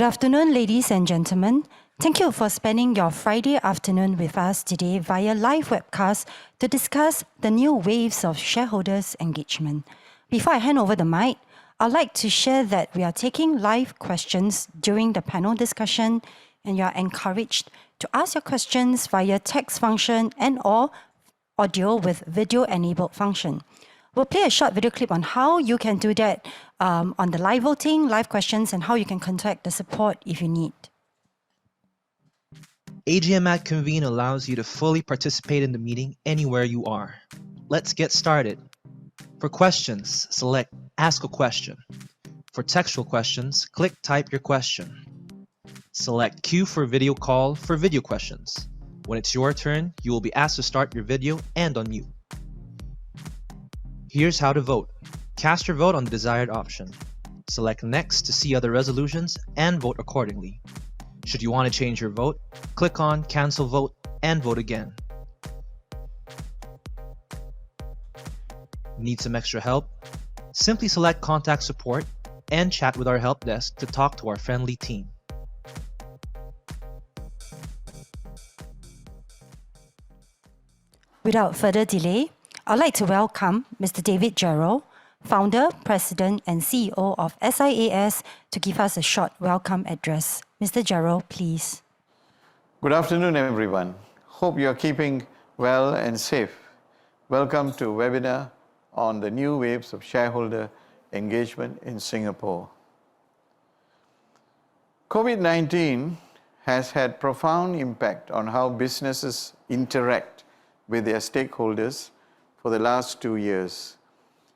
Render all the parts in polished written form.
Good afternoon, ladies and gentlemen. Thank you for spending your Friday afternoon with us today via live webcast to discuss the new waves of shareholders' engagement. Before I hand over the mic, I'd like to share that we are taking live questions during the panel discussion, and you are encouraged to ask your questions via text function and/or audio with video-enabled function. We'll play a short video clip on how you can do that on the live voting, live questions, and how you can contact the support if you need. AGM at Convene allows you to fully participate in the meeting anywhere you are. Let's get started. For questions, select Ask a Question. For textual questions, click Type your question. Select Queue for video call for video questions. When it's your turn, you will be asked to start your video and unmute. Here's how to vote. Cast your vote on the desired option. Select Next to see other resolutions and vote accordingly. Should you want to change your vote, click on Cancel Vote and vote again. Need some extra help? Simply select Contact Support and chat with our help desk to talk to our friendly team. Without further delay, I'd like to welcome Mr. David Jarrell, Founder, President, and CEO of SIAS, to give us a short welcome address. Mr. Jarrell, please. Good afternoon, everyone. Hope you're keeping well and safe. Welcome to a webinar on the new waves of shareholder engagement in Singapore. COVID-19 has had profound impact on how businesses interact with their stakeholders for the last 2 years.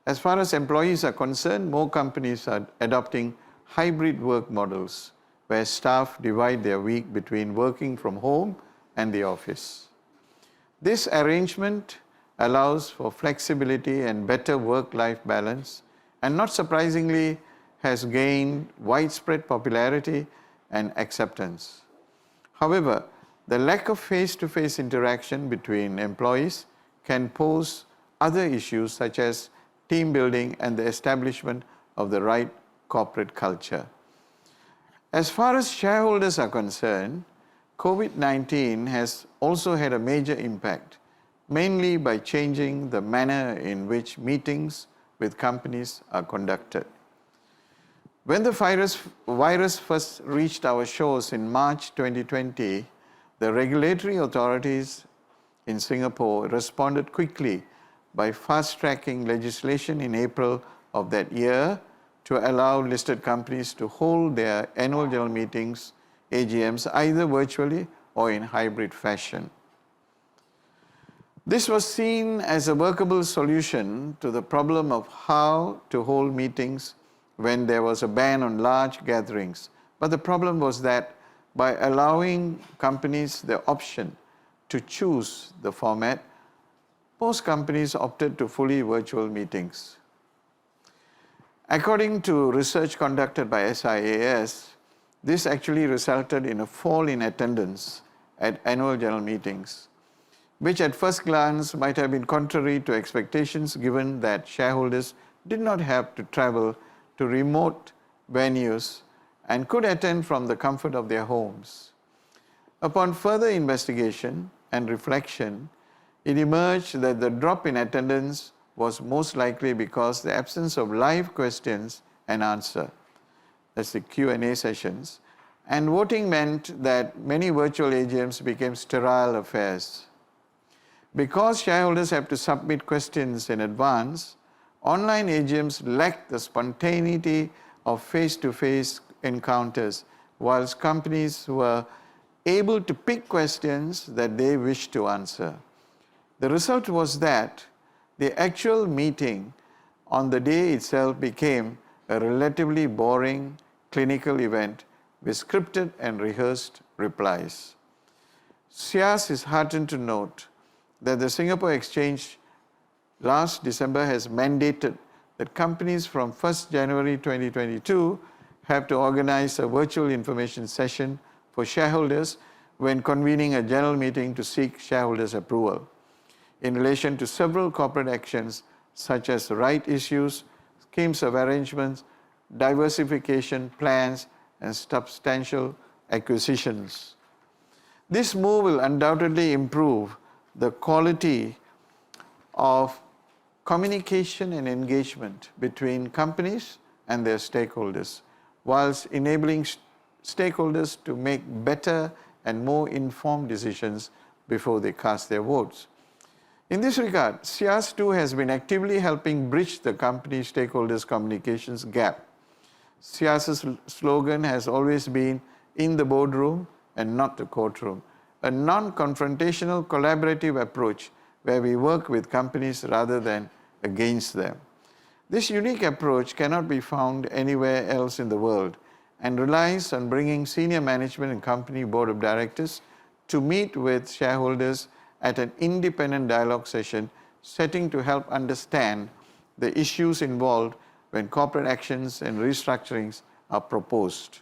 As far as employees are concerned, more companies are adopting hybrid work models where staff divide their week between working from home and the office. This arrangement allows for flexibility and better work-life balance, and not surprisingly has gained widespread popularity and acceptance. However, the lack of face-to-face interaction between employees can pose other issues such as team building and the establishment of the right corporate culture. As far as shareholders are concerned, COVID-19 has also had a major impact, mainly by changing the manner in which meetings with companies are conducted. When the virus first reached our shores in March 2020, the regulatory authorities in Singapore responded quickly by fast-tracking legislation in April of that year to allow listed companies to hold their annual general meetings, AGMs, either virtually or in hybrid fashion. This was seen as a workable solution to the problem of how to hold meetings when there was a ban on large gatherings. But the problem was that by allowing companies the option to choose the format, most companies opted to fully virtual meetings. According to research conducted by SIAS, this actually resulted in a fall in attendance at annual general meetings, which at first glance might have been contrary to expectations given that shareholders did not have to travel to remote venues and could attend from the comfort of their homes. Upon further investigation and reflection, it emerged that the drop in attendance was most likely because the absence of live questions and answer, that's the Q&A sessions, and voting meant that many virtual AGMs became sterile affairs. Because shareholders have to submit questions in advance, online AGMs lack the spontaneity of face-to-face encounters, whilst companies were able to pick questions that they wish to answer. The result was that the actual meeting on the day itself became a relatively boring clinical event with scripted and rehearsed replies. SIAS is heartened to note that the Singapore Exchange last December has mandated that companies from 1st January 2022 have to organize a virtual information session for shareholders when convening a general meeting to seek shareholders' approval in relation to several corporate actions such as right issues, schemes of arrangements, diversification plans, and substantial acquisitions. This move will undoubtedly improve the quality of communication and engagement between companies and their stakeholders, whilst enabling stakeholders to make better and more informed decisions before they cast their votes. In this regard, SIAS too has been actively helping bridge the company stakeholders communications gap. SIAS's slogan has always been in the boardroom and not the courtroom, a non-confrontational collaborative approach where we work with companies rather than against them. This unique approach cannot be found anywhere else in the world and relies on bringing senior management and company board of directors to meet with shareholders at an independent dialogue session setting to help understand the issues involved when corporate actions and restructurings are proposed.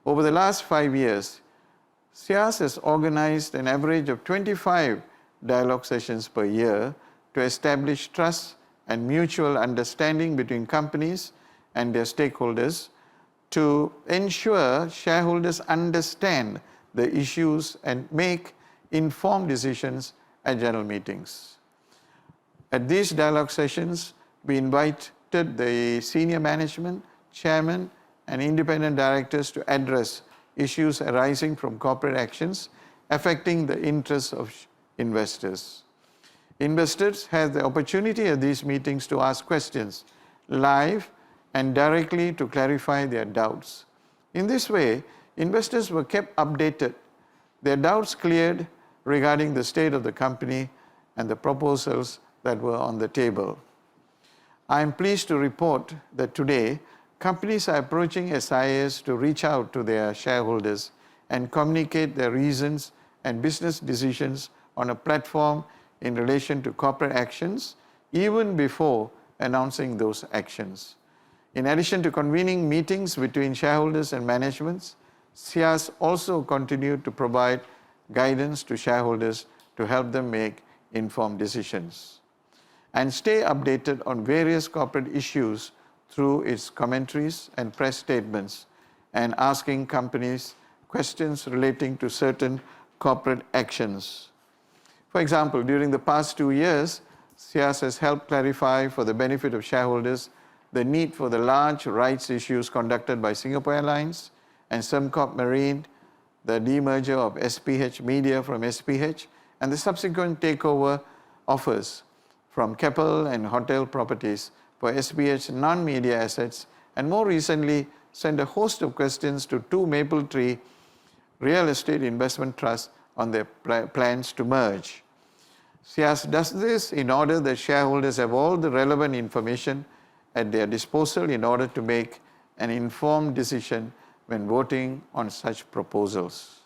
Over the last 5 years, SIAS has organized an average of 25 dialogue sessions per year to establish trust and mutual understanding between companies and their stakeholders to ensure shareholders understand the issues and make informed decisions at general meetings. At these dialogue sessions, we invited the senior management, chairman, and independent directors to address issues arising from corporate actions affecting the interests of investors. Investors had the opportunity at these meetings to ask questions live and directly to clarify their doubts. In this way, investors were kept updated, their doubts cleared regarding the state of the company and the proposals that were on the table. I am pleased to report that today, companies are approaching SIAS to reach out to their shareholders and communicate their reasons and business decisions on a platform in relation to corporate actions, even before announcing those actions. In addition to convening meetings between shareholders and managements, SIAS also continued to provide guidance to shareholders to help them make informed decisions and stay updated on various corporate issues through its commentaries and press statements and asking companies questions relating to certain corporate actions. For example, during the past 2 years, SIAS has helped clarify for the benefit of shareholders the need for the large rights issues conducted by Singapore Airlines and Sembcorp Marine, the demerger of SPH Media from SPH, and the subsequent takeover offers from Keppel and Hotel Properties for SPH non-media assets, and more recently sent a host of questions to 2 Mapletree real estate investment trusts on their plans to merge. SIAS does this in order that shareholders have all the relevant information at their disposal in order to make an informed decision when voting on such proposals.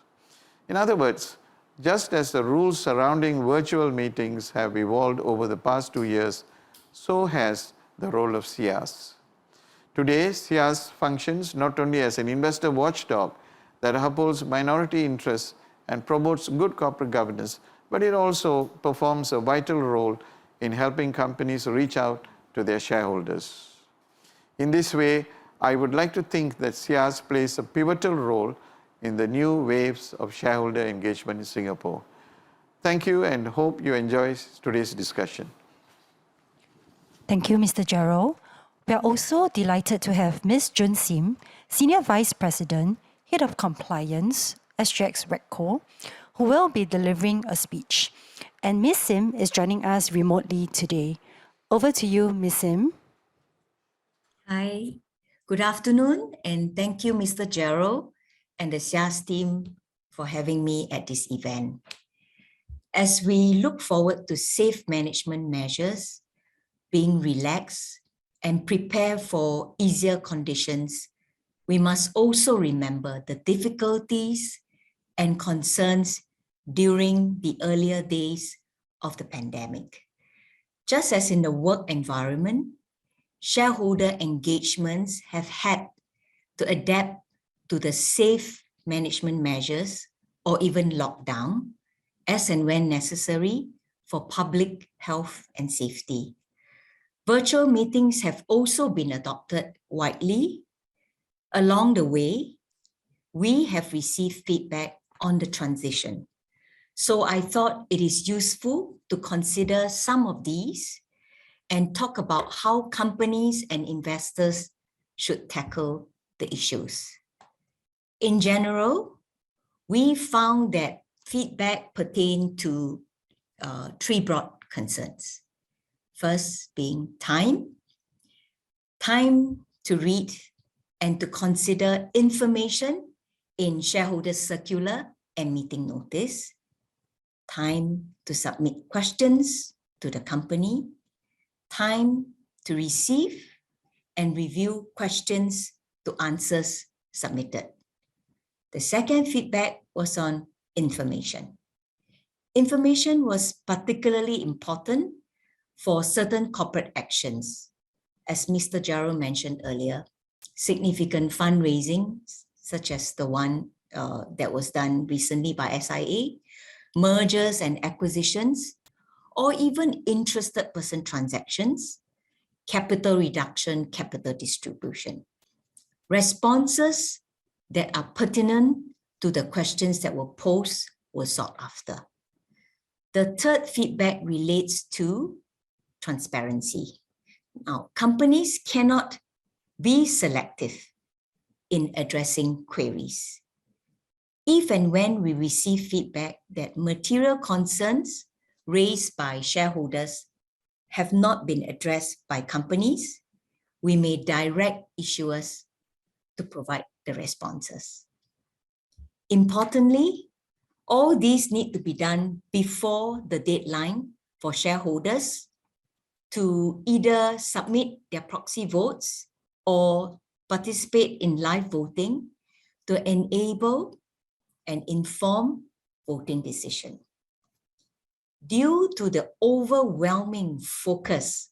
In other words, just as the rules surrounding virtual meetings have evolved over the past 2 years, so has the role of SIAS. Today, SIAS functions not only as an investor watchdog that upholds minority interests and promotes good corporate governance, but it also performs a vital role in helping companies reach out to their shareholders. In this way, I would like to think that SIAS plays a pivotal role in the new waves of shareholder engagement in Singapore. Thank you and hope you enjoy today's discussion. Thank you, Mr. Gerald. We are also delighted to have Ms. Jun Sim, Senior Vice President, Head of Compliance, SGX RegCo, who will be delivering a speech. And Ms. Sim is joining us remotely today. Over to you, Ms. Sim. Hi, good afternoon, and thank you, Mr. Gerald and the SIAS team for having me at this event. As we look forward to safe management measures being relaxed and prepare for easier conditions, we must also remember the difficulties and concerns during the earlier days of the pandemic. Just as in the work environment, shareholder engagements have had to adapt to the safe management measures or even lockdown as and when necessary for public health and safety. Virtual meetings have also been adopted widely. Along the way, we have received feedback on the transition. So I thought it is useful to consider some of these and talk about how companies and investors should tackle the issues. In general, we found that feedback pertained to three broad concerns. First being time to read and to consider information in shareholder circular and meeting notice, time to submit questions to the company, time to receive and review questions to answers submitted. The second feedback was on information. Information was particularly important for certain corporate actions. As Mr. Gerald mentioned earlier, significant fundraising, such as the one that was done recently by SIA, mergers and acquisitions, or even interested person transactions, capital reduction, capital distribution. Responses that are pertinent to the questions that were posed were sought after. The third feedback relates to transparency. Now, companies cannot be selective in addressing queries. If and when we receive feedback that material concerns raised by shareholders have not been addressed by companies, we may direct issuers to provide the responses. Importantly, all these need to be done before the deadline for shareholders to either submit their proxy votes or participate in live voting to enable and inform voting decision. Due to the overwhelming focus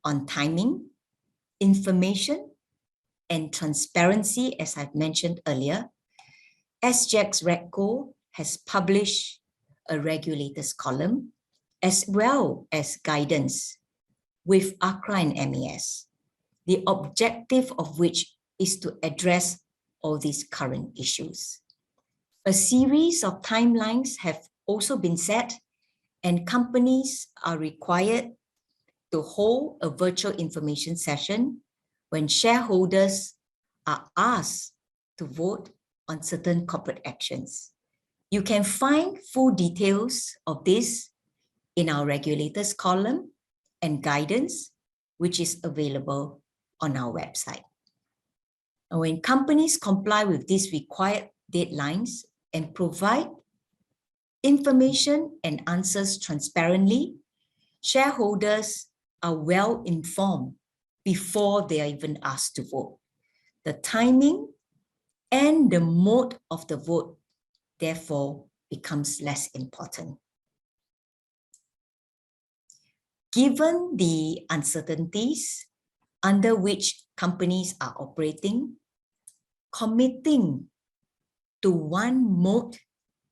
on timing, information, and transparency, as I've mentioned earlier, SGX RegCo has published a regulators column as well as guidance with ACRA and MES, the objective of which is to address all these current issues. A series of timelines have also been set, and companies are required to hold a virtual information session when shareholders are asked to vote on certain corporate actions. You can find full details of this in our regulators column and guidance, which is available on our website. And when companies comply with these required deadlines and provide information and answers transparently, shareholders are well informed before they are even asked to vote. The timing and the mode of the vote, therefore, becomes less important. Given the uncertainties under which companies are operating, committing to one mode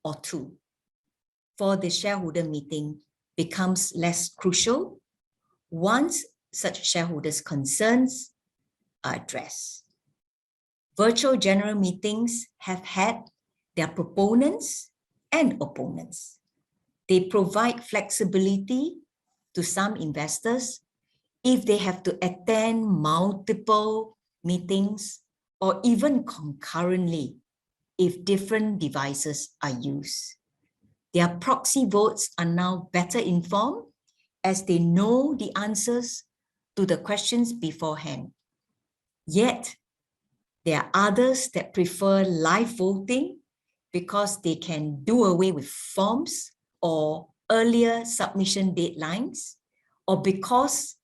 or two for the shareholder meeting becomes less crucial once such shareholders' concerns are addressed. Virtual general meetings have had their proponents and opponents. They provide flexibility to some investors if they have to attend multiple meetings or even concurrently if different devices are used. Their proxy votes are now better informed as they know the answers to the questions beforehand. Yet, there are others that prefer live voting because they can do away with forms or earlier submission deadlines, or because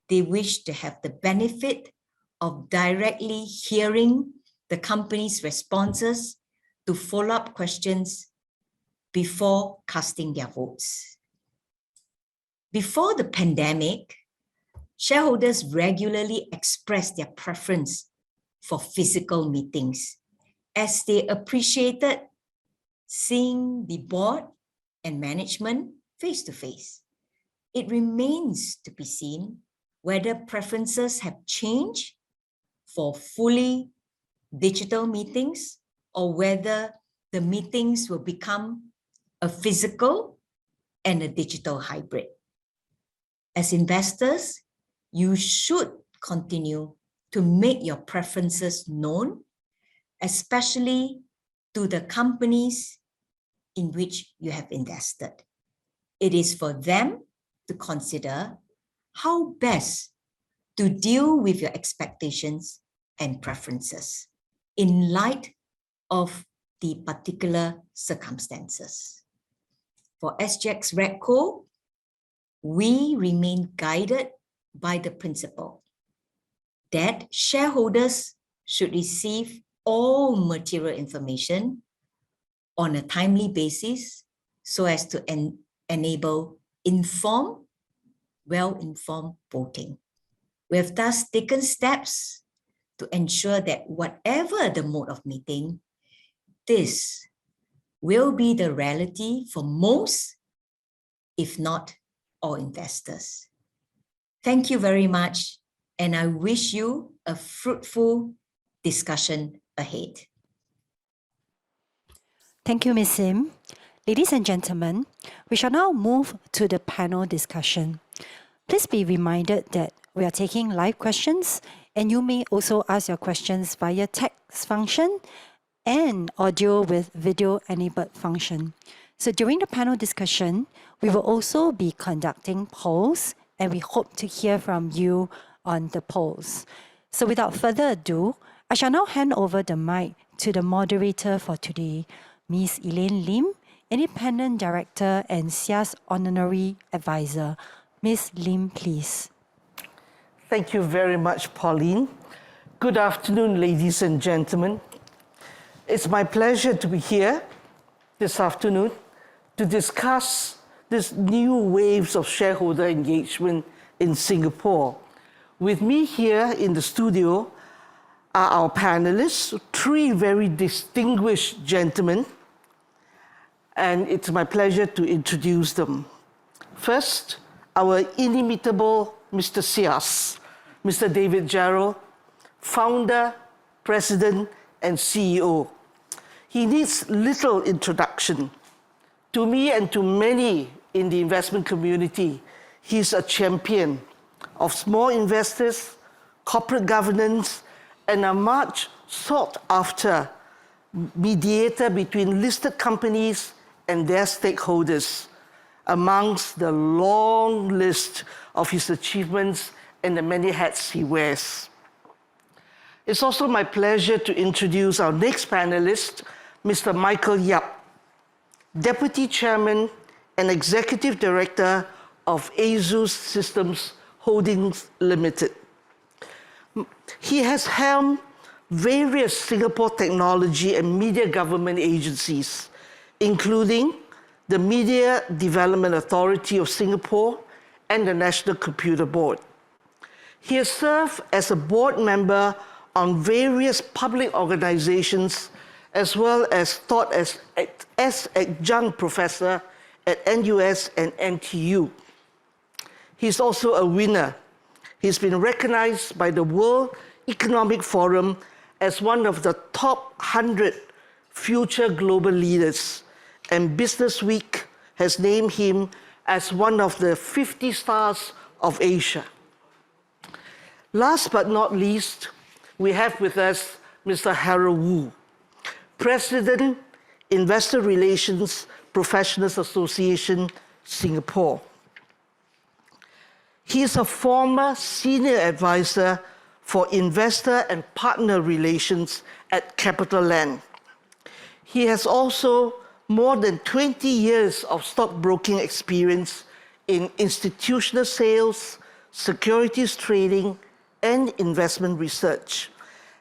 they wish to have the benefit of directly hearing the company's responses to follow-up questions before casting their votes. Before the pandemic, shareholders regularly expressed their preference for physical meetings as they appreciated seeing the board and management face-to-face. It remains to be seen whether preferences have changed for fully digital meetings or whether the meetings will become a physical and a digital hybrid. As investors, you should continue to make your preferences known, especially to the companies in which you have invested. It is for them to consider how best to deal with your expectations and preferences in light of the particular circumstances. For SGX Redco, we remain guided by the principle that shareholders should receive all material information on a timely basis so as to enable informed, well-informed voting. We have thus taken steps to ensure that whatever the mode of meeting, this will be the reality for most, if not all, investors. Thank you very much, and I wish you a fruitful discussion ahead. Thank you, Ms. Sim. Ladies and gentlemen, we shall now move to the panel discussion. Please be reminded that we are taking live questions, and you may also ask your questions via text function and audio with video-enabled function. So during the panel discussion, we will also be conducting polls, and we hope to hear from you on the polls. So without further ado, I shall now hand over the mic to the moderator for today, Ms. Elaine Lim, Independent Director and SIAS Honorary Advisor. Ms. Lim, please. Thank you very much, Pauline. Good afternoon, ladies and gentlemen. It's my pleasure to be here this afternoon to discuss this new waves of shareholder engagement in Singapore. With me here in the studio are our panelists, three very distinguished gentlemen, and it's my pleasure to introduce them. First, our inimitable Mr. SIAS, Mr. David Jarrell, founder, president, and CEO. He needs little introduction. To me and to many in the investment community, he's a champion of small investors, corporate governance, and a much sought after mediator between listed companies and their stakeholders, amongst the long list of his achievements and the many hats he wears. It's also my pleasure to introduce our next panelist, Mr. Michael Yap, Deputy Chairman and Executive Director of ASUS Systems Holdings Limited. He has helmed various Singapore technology and media government agencies, including the Media Development Authority of Singapore and the National Computer Board. He has served as a board member on various public organizations, as well as taught as adjunct professor at NUS and NTU. He's also a winner. He's been recognized by the World Economic Forum as one of the top 100 future global leaders, and Business Week has named him as one of the 50 stars of Asia. Last but not least, we have with us Mr. Harold Wu, President, Investor Relations Professionals Association, Singapore. He is a former senior advisor for investor and partner relations at CapitaLand. He has also more than 20 years of stockbroking experience in institutional sales, securities trading, and investment research,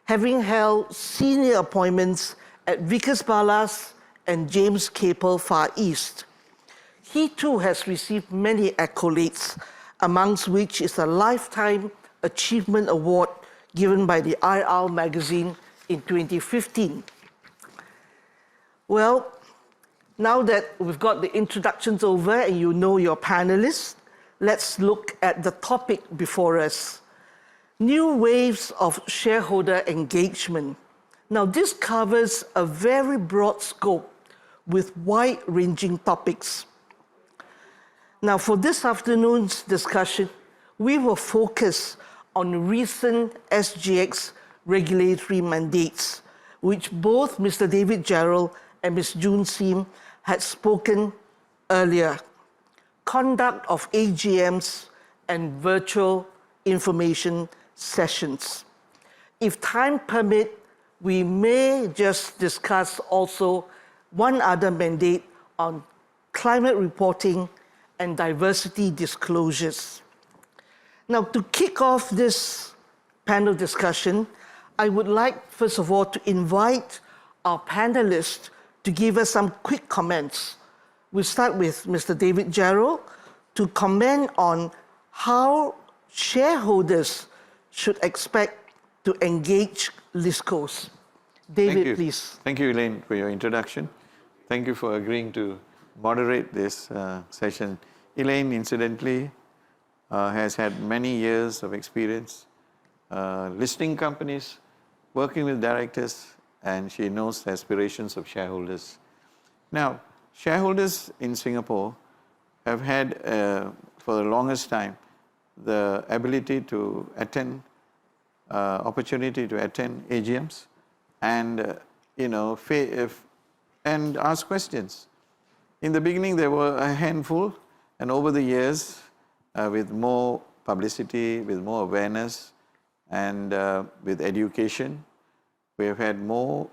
having held senior appointments at Vickers Ballas and James Capel Far East. He too has received many accolades, amongst which is a Lifetime Achievement Award given by the IR magazine in 2015. Well, now that we've got the introductions over and you know your panelists, let's look at the topic before us. New waves of shareholder engagement. Now, this covers a very broad scope with wide-ranging topics. Now, for this afternoon's discussion, we will focus on recent SGX regulatory mandates, which both Mr. David Gerald and Ms. June Sim had spoken earlier. Conduct of AGMs and virtual information sessions. If time permit, we may just discuss also one other mandate on climate reporting and diversity disclosures. Now, to kick off this panel discussion, I would like, first of all, to invite our panelists to give us some quick comments. We'll start with Mr. David Gerald to comment on how shareholders should expect to engage LISCOs. David, please. Thank you, Elaine, for your introduction. Thank you for agreeing to moderate this session. Elaine, incidentally, has had many years of experience listing companies, working with directors, and she knows the aspirations of shareholders. Now, shareholders in Singapore have had, for the longest time, the ability to attend, opportunity to attend AGMs and, and ask questions. In the beginning, there were a handful, and over the years, with more publicity, with more awareness, and with education, we have had more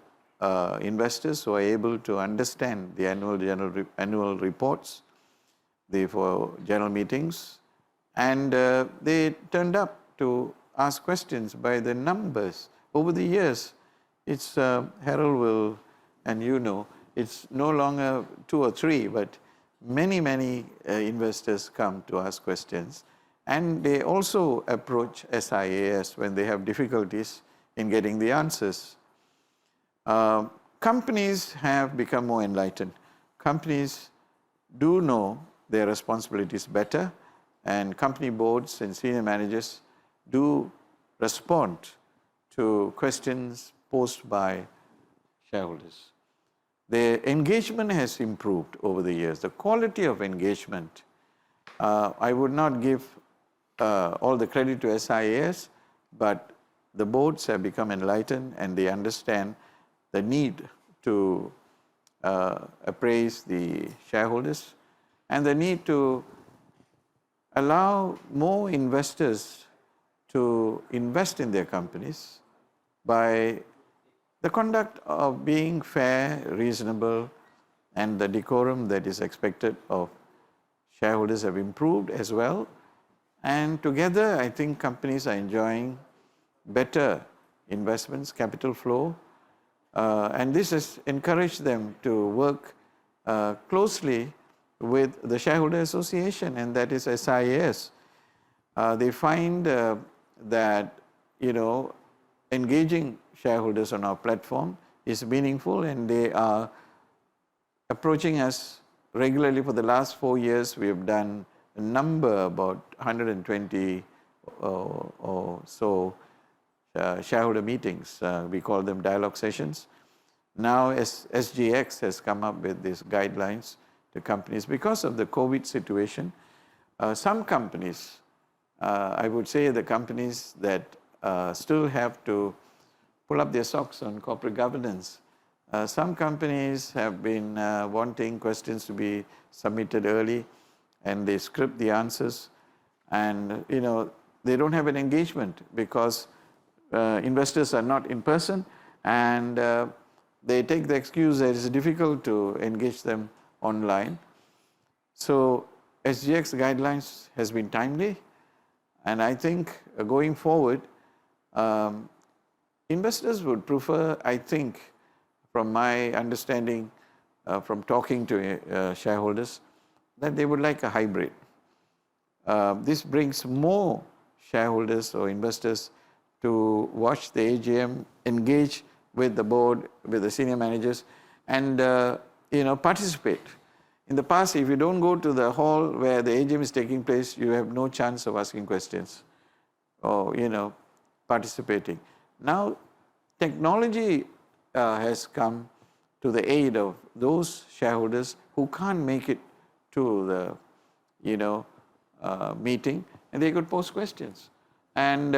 investors who are able to understand the annual reports, for general meetings, and they turned up to ask questions by the numbers. Over the years, it's Harold will, and it's no longer 2 or 3, but many investors come to ask questions, and they also approach SIAS when they have difficulties in getting the answers. Companies have become more enlightened. Companies do know their responsibilities better, and company boards and senior managers do respond to questions posed by shareholders. The engagement has improved over the years. The quality of engagement, I would not give all the credit to SIAS, but the boards have become enlightened and they understand the need to appraise the shareholders and the need to allow more investors to invest in their companies by the conduct of being fair, reasonable, and the decorum that is expected of shareholders have improved as well. And together, I think companies are enjoying better investments, capital flow, and this has encouraged them to work closely with the Shareholder Association, and that is SIAS. They find that, engaging shareholders on our platform is meaningful, and they are approaching us regularly. For the last 4 years, we have done a number, about 120 or so shareholder meetings. We call them dialogue sessions. Now, SGX has come up with these guidelines to companies. Because of the COVID situation, some companies, I would say the companies that still have to pull up their socks on corporate governance, some companies have been wanting questions to be submitted early, and they script the answers, and they don't have an engagement because investors are not in person, and they take the excuse that it's difficult to engage them online. So SGX guidelines has been timely, and I think going forward, investors would prefer, I think, from my understanding, from talking to shareholders, that they would like a hybrid. This brings more shareholders or investors to watch the AGM, engage with the board, with the senior managers, and participate. In the past, if you don't go to the hall where the AGM is taking place, you have no chance of asking questions or participating. Now, technology has come to the aid of those shareholders who can't make it to the meeting, and they could pose questions. And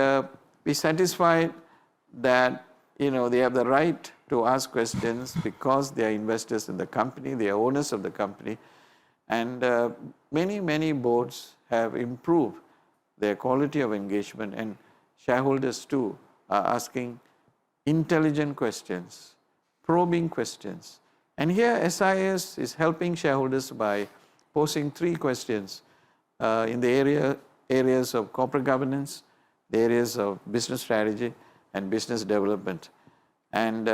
we satisfied that they have the right to ask questions because they are investors in the company, they are owners of the company, and many boards have improved their quality of engagement, and shareholders too are asking intelligent questions, probing questions. And here SIS is helping shareholders by posing 3 questions in the areas of corporate governance, the areas of business strategy and business development. And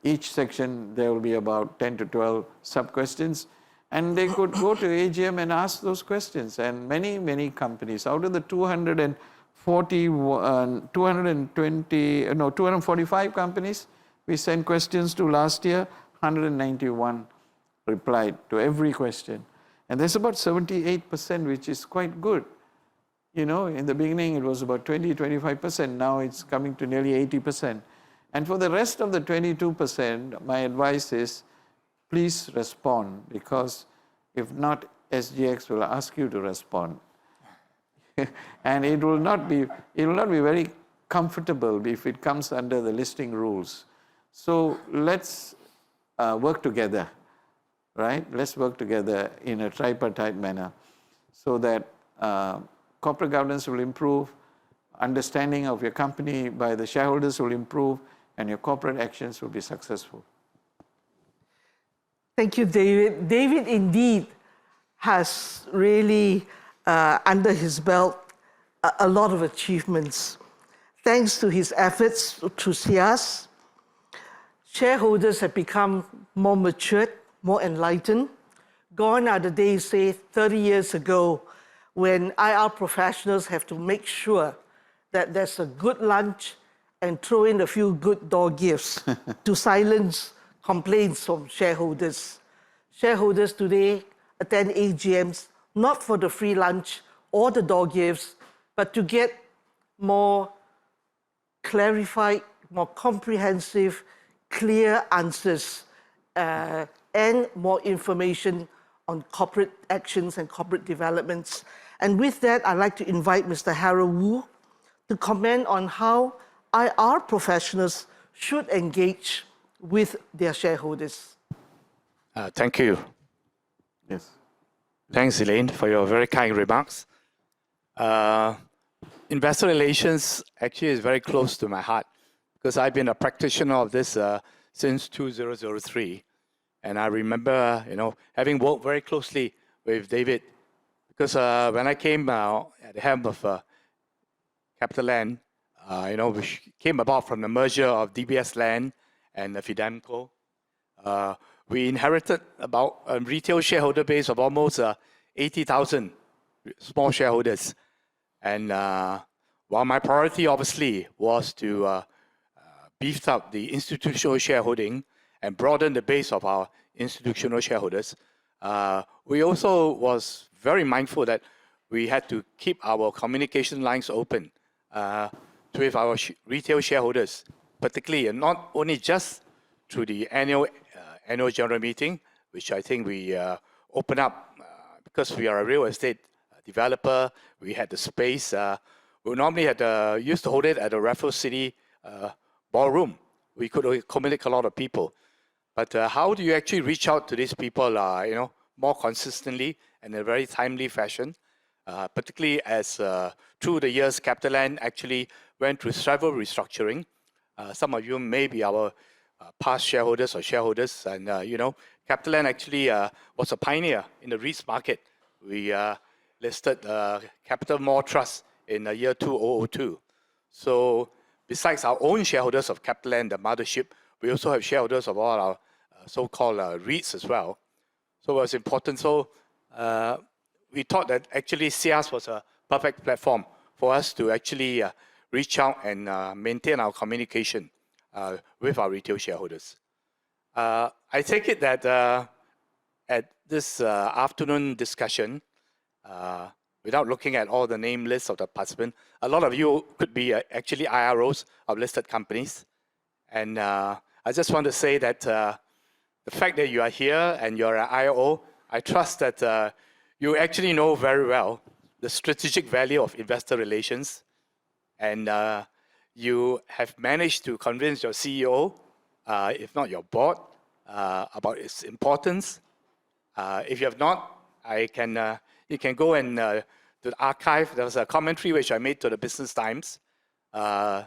each section there will be about 10 to 12 sub-questions, and they could go to AGM and ask those questions. And many companies, out of the 245 companies we sent questions to last year, 191 replied to every question. And there's about 78%, which is quite good. In the beginning it was about 20-25%, now it's coming to nearly 80%. And for the rest of the 22%, my advice is, please respond, because if not, SGX will ask you to respond. And it will not be very comfortable if it comes under the listing rules. So let's work together, right? Let's work together in a tripartite manner so that corporate governance will improve, understanding of your company by the shareholders will improve, and your corporate actions will be successful. Thank you, David. David indeed has really, under his belt, a lot of achievements. Thanks to his efforts through SIAS, shareholders have become more matured, more enlightened. Gone are the days, say, 30 years ago, when IR professionals have to make sure that there's a good lunch and throw in a few good door gifts to silence complaints from shareholders. Shareholders today attend AGMs not for the free lunch or the door gifts, but to get more clarified, more comprehensive, clear answers and more information on corporate actions and corporate developments. And with that, I'd like to invite Mr. Harold Wu to comment on how IR professionals should engage with their shareholders. Thank you. Yes. Thanks, Elaine, for your very kind remarks. Investor relations actually is very close to my heart because I've been a practitioner of this since 2003. And I remember, having worked very closely with David because when I came at the helm of CapitaLand, which came about from the merger of DBS Land and Fidemco, we inherited about a retail shareholder base of almost 80,000 small shareholders. And while my priority obviously was to beef up the institutional shareholding and broaden the base of our institutional shareholders, we also was very mindful that we had to keep our communication lines open with our retail shareholders, particularly, and not only just through the annual general meeting, which I think we open up because we are a real estate developer. We had the space. We normally used to hold it at the Raffles City ballroom. We could accommodate a lot of people. But how do you actually reach out to these people, more consistently and in a very timely fashion? Particularly as through the years, CapitaLand actually went through several restructuring. Some of you may be our past shareholders or shareholders, and CapitaLand actually was a pioneer in the REITs market. We listed Capital Mall Trust in the year 2002. So besides our own shareholders of CapitaLand, the mothership, we also have shareholders of all our so-called REITs as well. So it was important. So we thought that actually SIAS was a perfect platform for us to actually reach out and maintain our communication with our retail shareholders. I take it that at this afternoon discussion, without looking at all the name lists of the participants, a lot of you could be actually IROs of listed companies. And I just want to say that the fact that you are here and you're an IO, I trust that you actually know very well the strategic value of investor relations, and you have managed to convince your CEO, if not your board, about its importance. If you have not, you can go and to the archive. There was a commentary which I made to the Business Times, I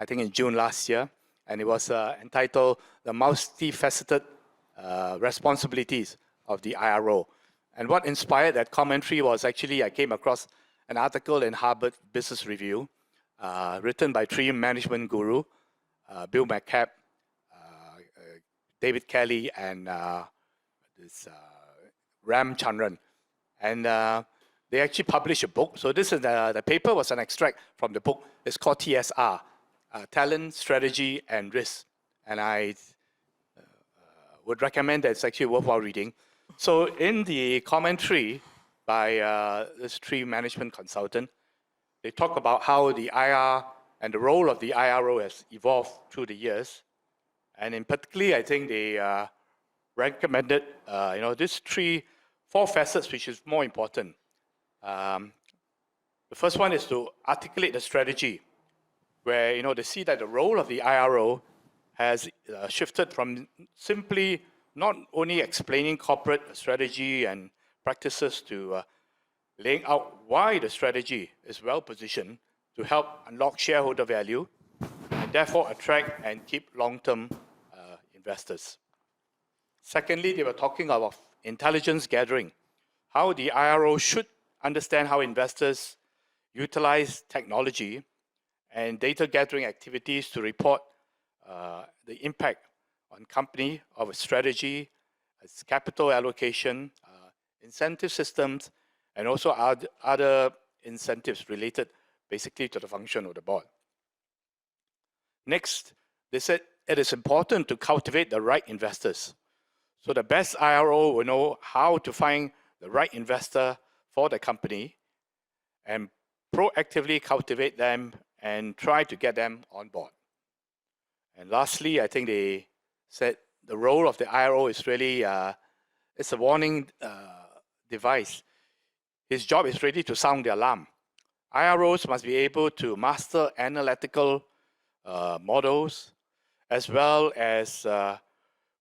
think in June last year, and it was entitled "The Multifaceted Responsibilities of the IRO." And what inspired that commentary was actually I came across an article in Harvard Business Review, written by three management guru, Bill McCabe, David Kelly, and Ram Chandran. And they actually published a book. So this is the paper was an extract from the book. It's called TSR, Talent, Strategy, and Risk. And I would recommend that it's actually worthwhile reading. So in the commentary by this three management consultant, they talk about how the IR and the role of the IRO has evolved through the years. And in particular, I think they recommended, these four facets, which is more important. The first one is to articulate the strategy, where they see that the role of the IRO has shifted from simply not only explaining corporate strategy and practices to laying out why the strategy is well positioned to help unlock shareholder value and therefore attract and keep long-term investors. Secondly, they were talking about intelligence gathering, how the IRO should understand how investors utilize technology and data gathering activities to report the impact on company of its strategy, its capital allocation, incentive systems, and also other incentives related basically to the function of the board. Next, they said it is important to cultivate the right investors. So the best IRO will know how to find the right investor for the company and proactively cultivate them and try to get them on board. And lastly, I think they said the role of the IRO is really, it's a warning device. His job is really to sound the alarm. IROs must be able to master analytical models as well as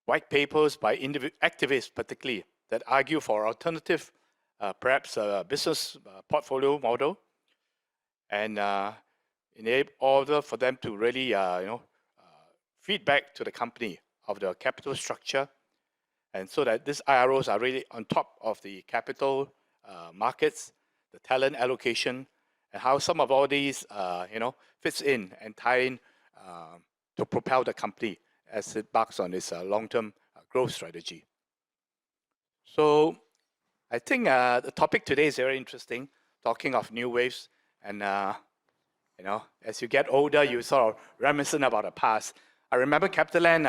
white papers by activists particularly that argue for alternative, perhaps business portfolio model, and in order for them to really feedback to the company of the capital structure, and so that these IROs are really on top of the capital markets, the talent allocation, and how some of all these fits in and tie in to propel the company as it embarks on its long-term growth strategy. So I think the topic today is very interesting, talking of new waves. And, as you get older, you sort of reminiscent about the past. I remember CapitaLand,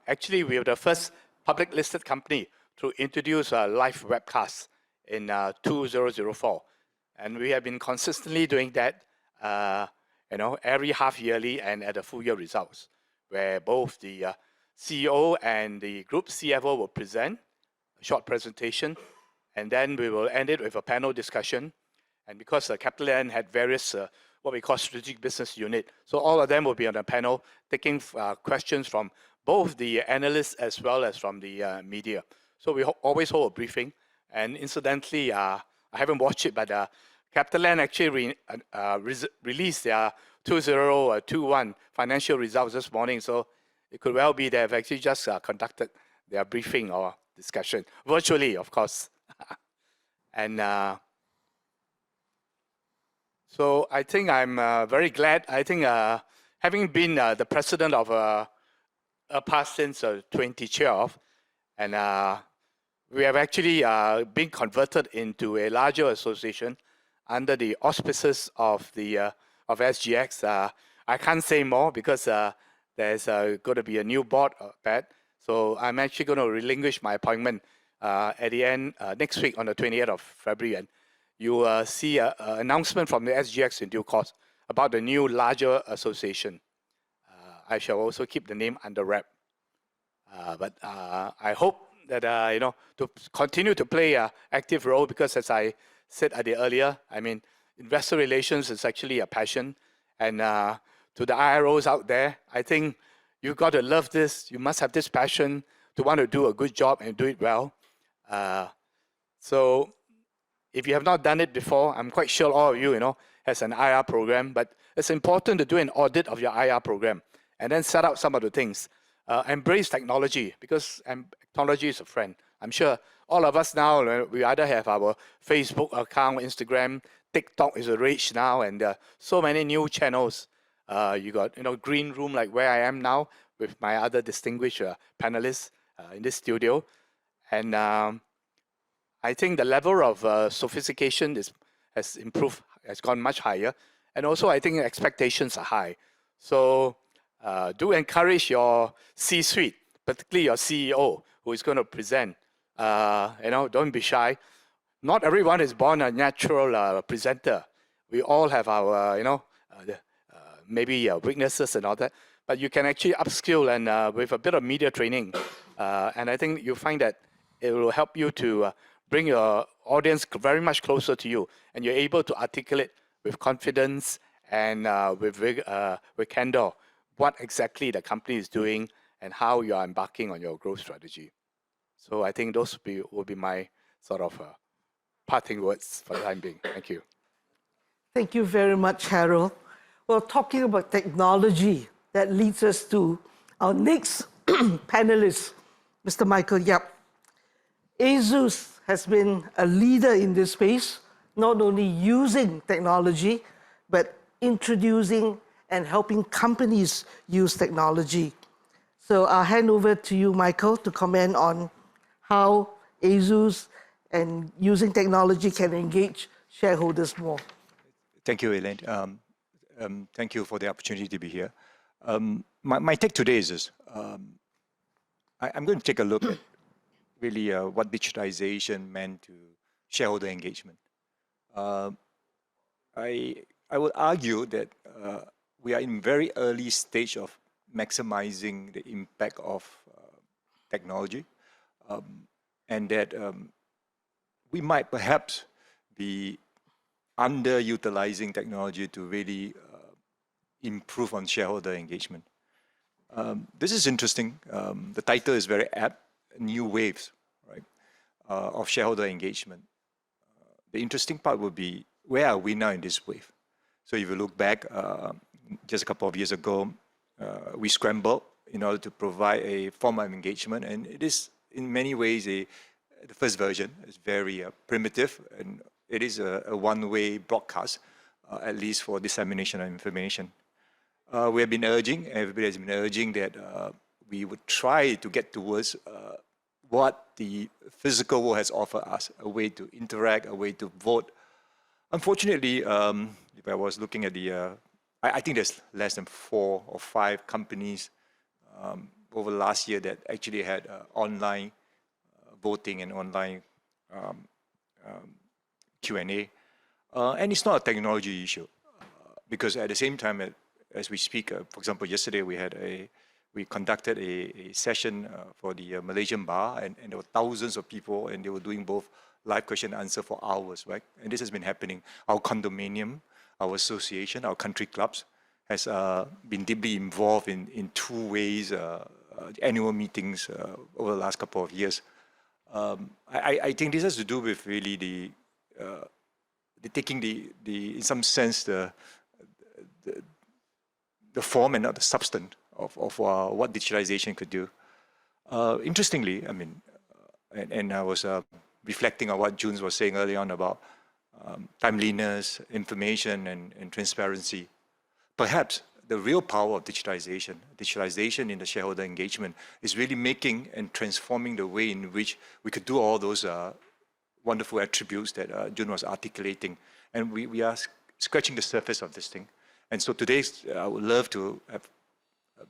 actually, we were the first public listed company to introduce a live webcast in 2004. And we have been consistently doing that, every half yearly and at the full year results, where both the CEO and the group CFO will present a short presentation, and then we will end it with a panel discussion. And because CapitaLand had various what we call strategic business unit, so all of them will be on the panel taking questions from both the analysts as well as from the media. So we always hold a briefing. And incidentally, I haven't watched it, but CapitaLand actually released their 2021 financial results this morning. So it could well be they have actually just conducted their briefing or discussion, virtually, of course. And so I think I'm very glad. I think having been the president of APAS since 2012, and we have actually been converted into a larger association under the auspices of the of SGX. I can't say more because there's going to be a new board, Pat. So I'm actually going to relinquish my appointment at the end next week on the 28th of February. And you will see an announcement from the SGX in due course about the new larger association. I shall also keep the name under wrap But I hope that, to continue to play an active role, because as I said earlier, I mean, investor relations is actually a passion. And to the IROs out there, I think you've got to love this. You must have this passion to want to do a good job and do it well. So if you have not done it before, I'm quite sure all of you, has an IR program, but it's important to do an audit of your IR program and then set out some of the things. Embrace technology, because technology is a friend. I'm sure all of us now, we either have our Facebook account, Instagram, TikTok is a rage now, and so many new channels. You got, green room like where I am now with my other distinguished panelists in this studio. And I think the level of sophistication has improved, has gone much higher. And also I think expectations are high. So do encourage your C-suite, particularly your CEO, who is going to present. Don't be shy. Not everyone is born a natural presenter. We all have our, maybe weaknesses and all that. But you can actually upskill and with a bit of media training. And I think you'll find that it will help you to bring your audience very much closer to you. And you're able to articulate with confidence and with candor what exactly the company is doing and how you are embarking on your growth strategy. So I think those will be my sort of parting words for the time being. Thank you. Thank you very much, Harold. Well, talking about technology, that leads us to our next panelist, Mr. Michael Yap. ASUS has been a leader in this space, not only using technology, but introducing and helping companies use technology. So I'll hand over to you, Michael, to comment on how ASUS and using technology can engage shareholders more. Thank you, Elaine. Thank you for the opportunity to be here. My take today is this. I'm going to take a look at really what digitization meant to shareholder engagement. I would argue that we are in very early stage of maximizing the impact of technology, and that we might perhaps be underutilizing technology to really improve on shareholder engagement. This is interesting. The title is very apt, new waves, right, of shareholder engagement. The interesting part would be, where are we now in this wave? So if you look back, just a couple of years ago, we scrambled in order to provide a form of engagement, and it is in many ways the first version is very primitive, and it is a one-way broadcast, at least for dissemination of information. We have been urging, everybody has been urging that we would try to get towards what the physical world has offered us, a way to interact, a way to vote. Unfortunately, if I was looking at I think there's less than 4 or 5 companies over the last year that actually had online voting and online Q&A. And it's not a technology issue, because at the same time, as we speak, for example, yesterday we conducted a session for the Malaysian bar, and there were thousands of people, and they were doing both live question and answer for hours, right? And this has been happening. Our condominium, our association, our country clubs has been deeply involved in 2 ways, annual meetings over the last couple of years. I think this has to do with really the taking in some sense the form and not the substance of what digitalization could do. Interestingly, I mean, and I was reflecting on what June was saying earlier on about timeliness, information, and transparency. Perhaps the real power of digitalization in the shareholder engagement is really making and transforming the way in which we could do all those wonderful attributes that June was articulating. And we are scratching the surface of this thing. And so today, I would love to have a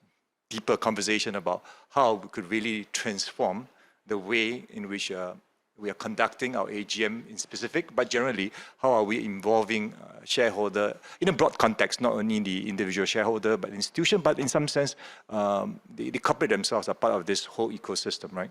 deeper conversation about how we could really transform the way in which we are conducting our AGM in specific, but generally, how are we involving shareholder in a broad context, not only the individual shareholder, but institution, but in some sense, the corporate themselves are part of this whole ecosystem, right?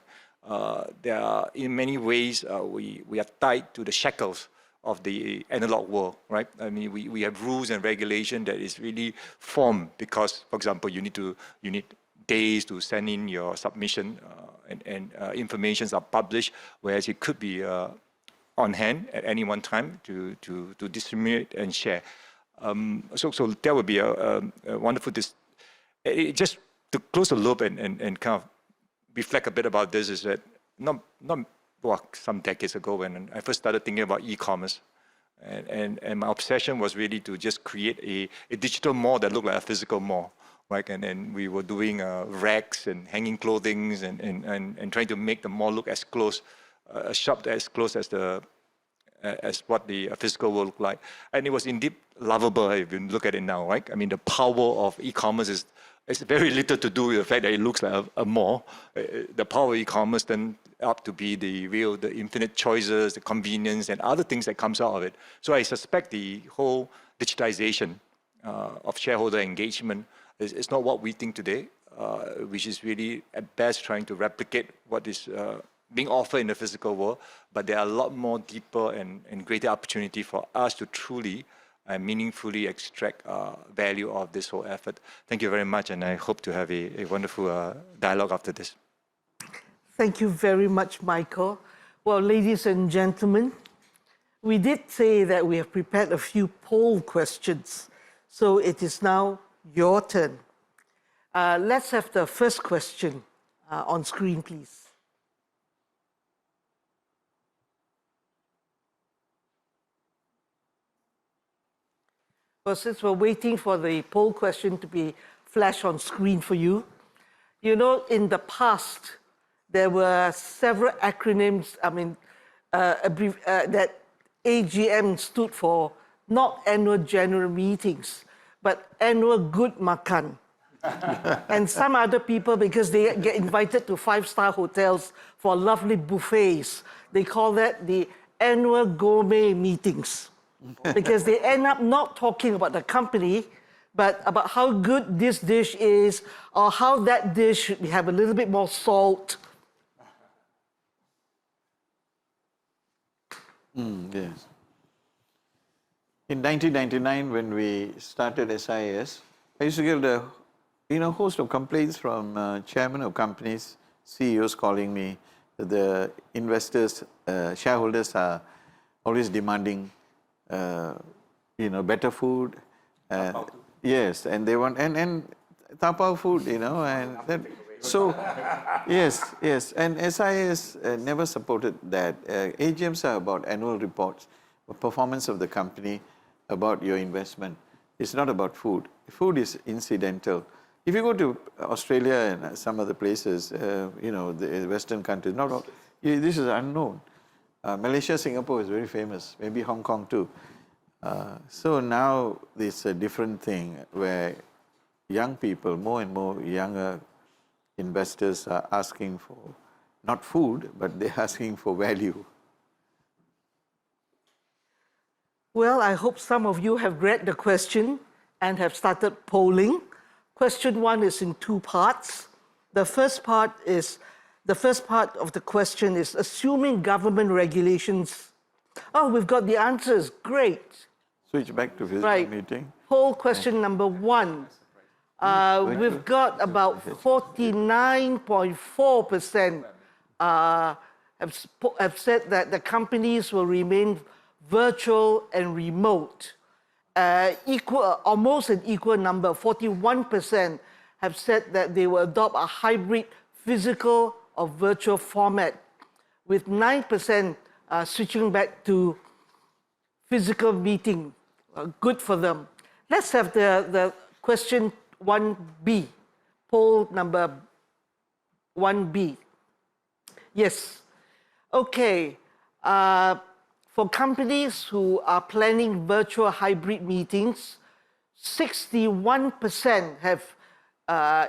There are, in many ways, we are tied to the shackles of the analog world, right? I mean, we have rules and regulation that is really formed because, for example, you need days to send in your submission and informations are published, whereas it could be on hand at any one time to disseminate and share. So that would be a wonderful, just to close the loop and kind of reflect a bit about this is that some decades ago when I first started thinking about e-commerce, and my obsession was really to just create a digital mall that looked like a physical mall, right? And we were doing racks and hanging clothings and trying to make the mall look as close, a shop as close as what the physical world looked like. And it was indeed lovable if you look at it now, right? I mean, the power of e-commerce is very little to do with the fact that it looks like a mall. The power of e-commerce then up to be the infinite choices, the convenience, and other things that comes out of it. So I suspect the whole digitization of shareholder engagement is not what we think today, which is really at best trying to replicate what is being offered in the physical world. But there are a lot more deeper and greater opportunity for us to truly and meaningfully extract value of this whole effort. Thank you very much, and I hope to have a wonderful dialogue after this. Thank you very much, Michael. Well, ladies and gentlemen, we did say that we have prepared a few poll questions, so it is now your turn. Let's have the first question on screen, please. Well, since we're waiting for the poll question to be flashed on screen for you, you know, in the past, there were several acronyms, that AGM stood for not annual general meetings, but annual good makan. And some other people, because they get invited to five-star hotels for lovely buffets, they call that the annual gourmet meetings. Because they end up not talking about the company, but about how good this dish is, or how that dish should have a little bit more salt. Yes. In 1999, when we started SIS, I used to get a host of complaints from chairmen of companies, CEOs calling me that the investors, shareholders are always demanding better food. Yes, and they want and tapao food, and that, so yes, and SIS never supported that. AGMs are about annual reports, performance of the company, about your investment. It's not about food. Food is incidental. If you go to Australia and some other places, the Western countries, this is unknown. Malaysia, Singapore is very famous, maybe Hong Kong too. So now it's a different thing where young people, more and more younger investors are asking for not food, but they're asking for value. Well, I hope some of you have read the question and have started polling. Question 1 is in 2 parts. The first part of the question is assuming government regulations. Oh, we've got the answers. Great. Switch back to physical meeting. Poll question number 1. We've got about 49.4% have said that the companies will remain virtual and remote. Almost an equal number, 41% have said that they will adopt a hybrid physical or virtual format, with 9% switching back to physical meeting. Good for them. Let's have the question 1B, poll number 1B. Yes. Okay. For companies who are planning virtual hybrid meetings, 61% have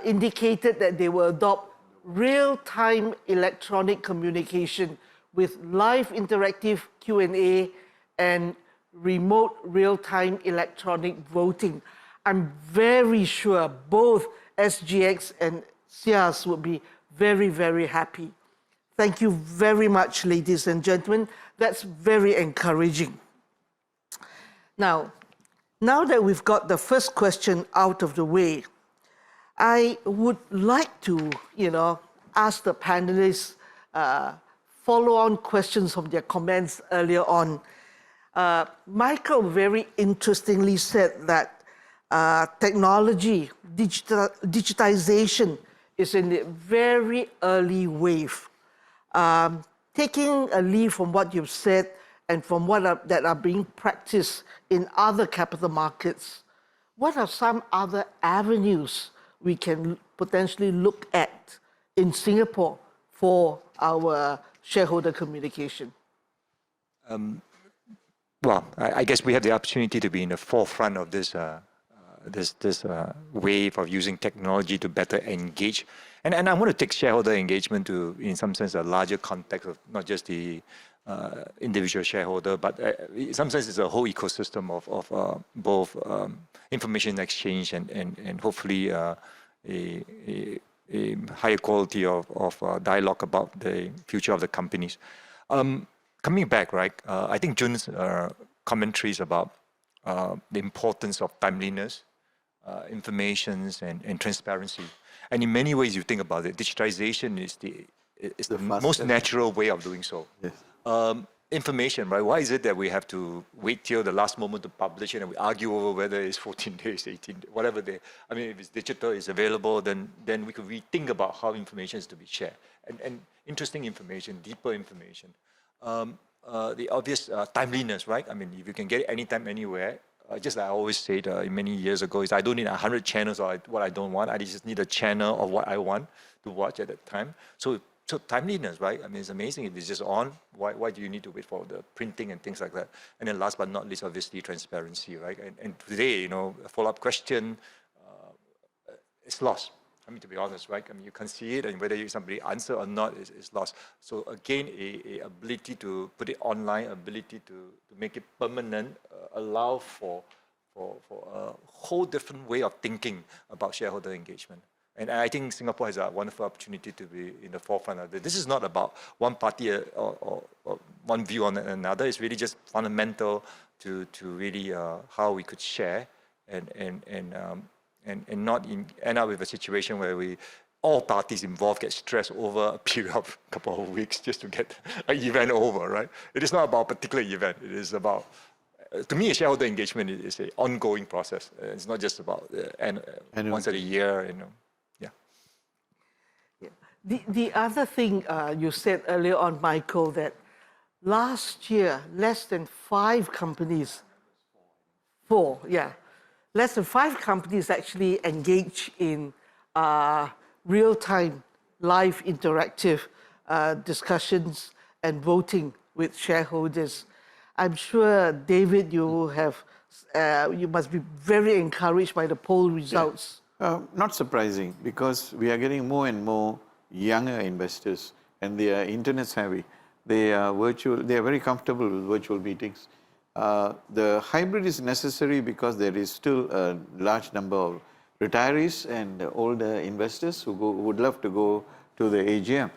indicated that they will adopt real-time electronic communication, with live interactive Q&A and remote real-time electronic voting. I'm very sure both SGX and SIAS would be very, very happy. Thank you very much, ladies and gentlemen. That's very encouraging. Now that we've got the first question out of the way, I would like to, ask the panelists follow-on questions from their comments earlier on. Michael very interestingly said that technology, digitization is in the very early wave. Taking a lead from what you've said and from that are being practiced in other capital markets, what are some other avenues we can potentially look at in Singapore for our shareholder communication? Well, I guess we have the opportunity to be in the forefront of this wave of using technology to better engage. And I want to take shareholder engagement to, in some sense, a larger context of not just the individual shareholder, but in some sense it's a whole ecosystem of both information exchange and hopefully a higher quality of dialogue about the future of the companies. Coming back, right, I think Jun's commentaries about the importance of timeliness, informations and transparency. And in many ways, you think about it, digitization is the most natural way of doing so. Yes. Information, right? Why is it that we have to wait till the last moment to publish it and we argue over whether it's 14 days, 18, whatever I mean, if it's digital, it's available, then we could rethink about how information is to be shared. And interesting information, deeper information. The obvious timeliness, right? I mean, if you can get it anytime, anywhere, just like I always said many years ago, is I don't need 100 channels or what I don't want. I just need a channel of what I want to watch at that time. So timeliness, right? I mean, it's amazing if it's just on. Why do you need to wait for the printing and things like that? And then last but not least, obviously, transparency, right? And today, a follow-up question, it's lost. I mean, to be honest, right? I mean, you can see it, and whether somebody answer or not is lost. So again, a ability to put it online, ability to make it permanent, allow for a whole different way of thinking about shareholder engagement. And I think Singapore has a wonderful opportunity to be in the forefront of it. This is not about one party or one view on another. It's really just fundamental to really how we could share and not end up with a situation where all parties involved get stressed over a period of a couple of weeks just to get an event over, right? It is not about a particular event. It is about, to me, shareholder engagement is an ongoing process. It's not just about once a year, The other thing you said earlier on, Michael, that last year, less than 5 companies, less than 5 companies actually engage in real-time, live, interactive discussions and voting with shareholders. I'm sure, David, you must be very encouraged by the poll results. Not surprising, because we are getting more and more younger investors, and they are internet savvy. They are very comfortable with virtual meetings. The hybrid is necessary because there is still a large number of retirees and older investors who would love to go to the AGM.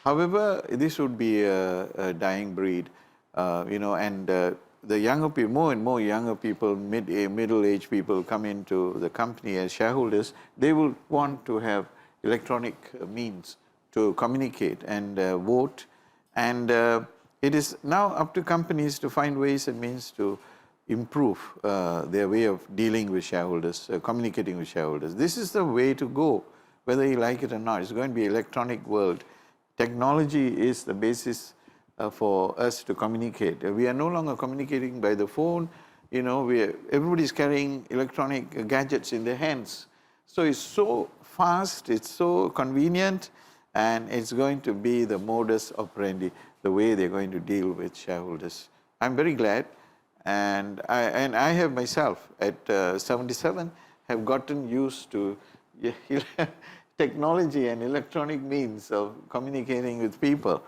However, this would be a dying breed, and the younger people, more and more younger people, middle-aged people come into the company as shareholders. They will want to have electronic means to communicate and vote, and it is now up to companies to find ways and means to improve their way of dealing with shareholders, communicating with shareholders. This is the way to go, whether you like it or not. It's going to be an electronic world. Technology is the basis for us to communicate. We are no longer communicating by the phone. Everybody's carrying electronic gadgets in their hands. So it's so fast, it's so convenient, and it's going to be the modus operandi, the way they're going to deal with shareholders. I'm very glad, and I have myself at 77 have gotten used to technology and electronic means of communicating with people.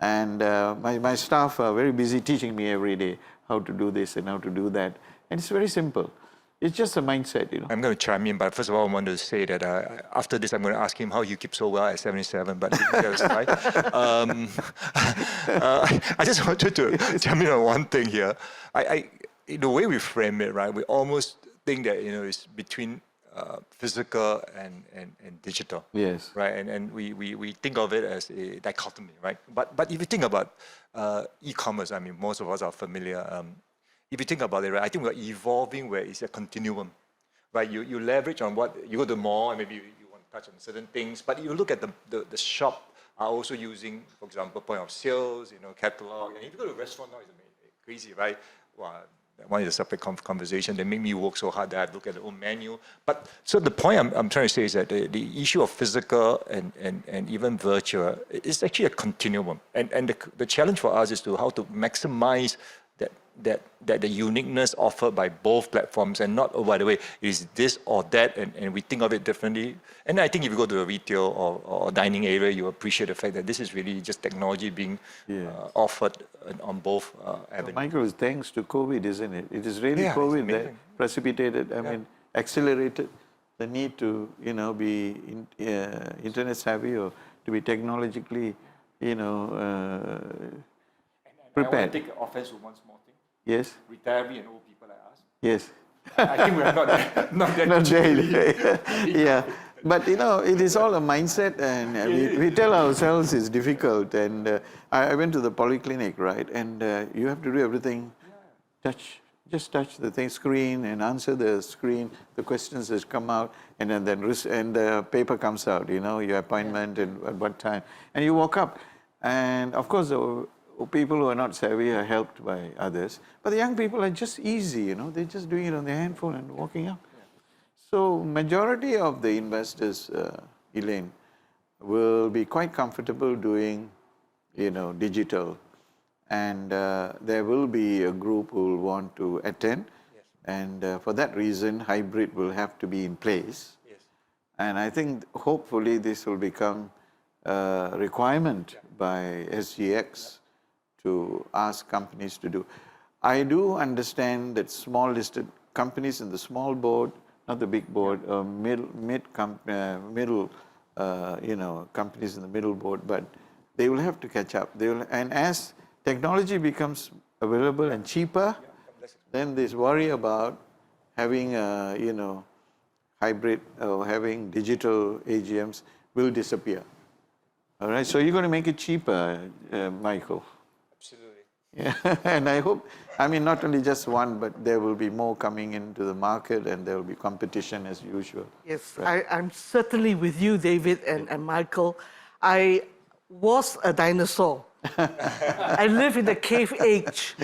And my staff are very busy teaching me every day how to do this and how to do that. And it's very simple. It's just a mindset, you know. I'm going to chime in, but first of all, I want to say that after this, I'm going to ask him how you keep so well at 77, but that's right. I just wanted to chime in on one thing here. The way we frame it, right, we almost think that, it's between physical and digital. Yes. Right, and we think of it as a dichotomy, right? But if you think about e-commerce, I mean, most of us are familiar. If you think about it, right, I think we're evolving where it's a continuum, right? You leverage on what, you go to the mall and maybe you want to touch on certain things, but you look at the shop are also using, for example, point of sales, catalog. And if you go to a restaurant now, it's crazy, right? Well, one is a separate conversation. They make me work so hard that I have to look at the own menu. But so the point I'm trying to say is that the issue of physical and even virtual is actually a continuum. And the challenge for us is to how to maximize that the uniqueness offered by both platforms, and not, oh, by the way, is this or that, and we think of it differently. And I think if you go to a retail or dining area, you appreciate the fact that this is really just technology being offered on both avenues. Michael, it's thanks to COVID, isn't it? It is really Yeah, COVID it's that amazing. precipitated, accelerated the need to, be internet savvy or to be technologically, prepared. I want to take offense with one small thing. Yes. Retiree and old people like us. Yes. I think we're not that. Not there. Yeah. But it is all a mindset, and we tell ourselves it's difficult. And I went to the polyclinic, right? And you have to do everything. Just touch the screen and answer the screen, the questions that come out, and then the paper comes out. Your appointment and at what time, and you walk up. And of course, the people who are not savvy are helped by others. But the young people are just easy. They're just doing it on their handphone and walking up. So majority of the investors, Elaine, will be quite comfortable doing, digital. And there will be a group who will want to attend. Yes. And for that reason, hybrid will have to be in place. Yes. And I think hopefully this will become a requirement by SGX to ask companies to do. I do understand that small listed companies in the small board, not the big board, middle, companies in the middle board, but they will have to catch up. And as technology becomes available and cheaper, then this worry about having hybrid or having digital AGMs will disappear. All right, so you're going to make it cheaper, Michael. Absolutely. Yeah, and I hope, not only just one, but there will be more coming into the market, and there will be competition as usual. Yes, Right. I'm certainly with you, David and Michael. I was a dinosaur. I live in the cave age.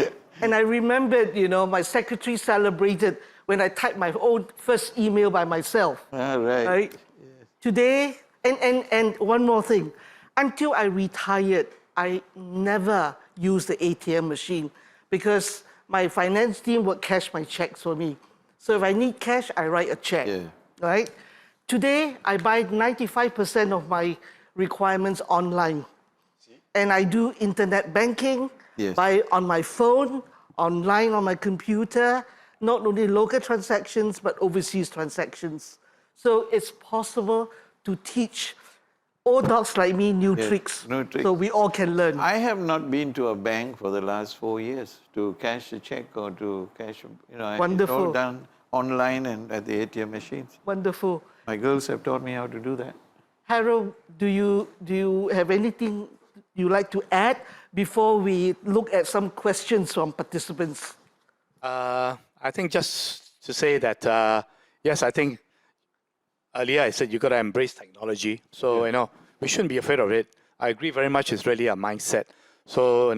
And I remembered, my secretary celebrated when I typed my own first email by myself. Right. Yes. Today, and one more thing. Until I retired, I never used the ATM machine because my finance team would cash my checks for me. So if I need cash, I write a check. Yeah. Right? Today, I buy 95% of my requirements online. And I do internet banking, Yes. buy on my phone, online on my computer, not only local transactions, but overseas transactions. So it's possible to teach old dogs like me new tricks. new tricks. So we all can learn. I have not been to a bank for the last 4 years to cash a check or to cash, it's all Wonderful. done online and at the ATM machines. Wonderful. My girls have taught me how to do that. Harold, do you have anything you like to add before we look at some questions from participants? I think just to say that, yes, I think earlier I said you got to embrace technology. So, we shouldn't be afraid of it. I agree very much. It's really a mindset. So,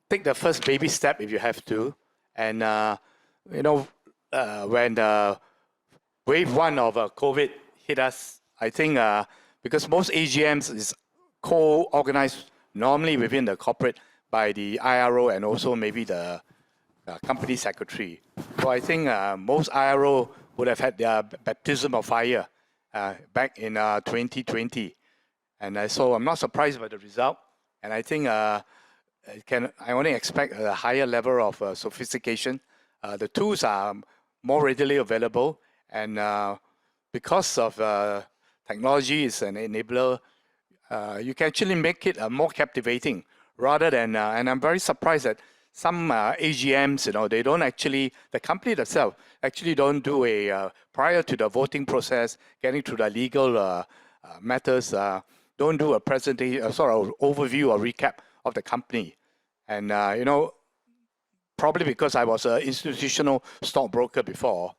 take the first baby step if you have to. And, when wave 1 of COVID hit us, I think because most AGMs is co-organized normally within the corporate by the IRO and also maybe the company secretary. So I think most IRO would have had their baptism of fire back in 2020. And so I'm not surprised by the result. And I think I only expect a higher level of sophistication. The tools are more readily available, and because of technology is an enabler, you can actually make it more captivating rather than, and I'm very surprised that some AGMs, they don't actually, the company themselves actually don't do prior to the voting process, getting to the legal matters, don't do a presentation, sort of overview or recap of the company. And, probably because I was an institutional stockbroker before.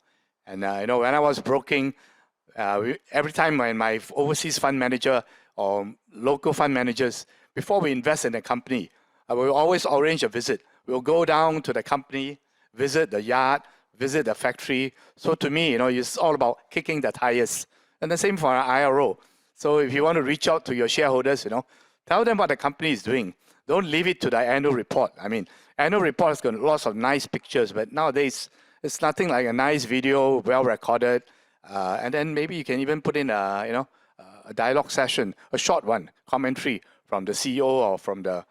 And, when I was broking, every time when my overseas fund manager or local fund managers, before we invest in a company, I will always arrange a visit. We'll go down to the company, visit the yard, visit the factory. So to me, it's all about kicking the tires. And the same for an IRO. So if you want to reach out to your shareholders, tell them what the company is doing. Don't leave it to the annual report. I mean, annual report has got lots of nice pictures, but nowadays it's nothing like a nice video, well recorded, and then maybe you can even put in a dialogue session, a short one, commentary from the CEO or from the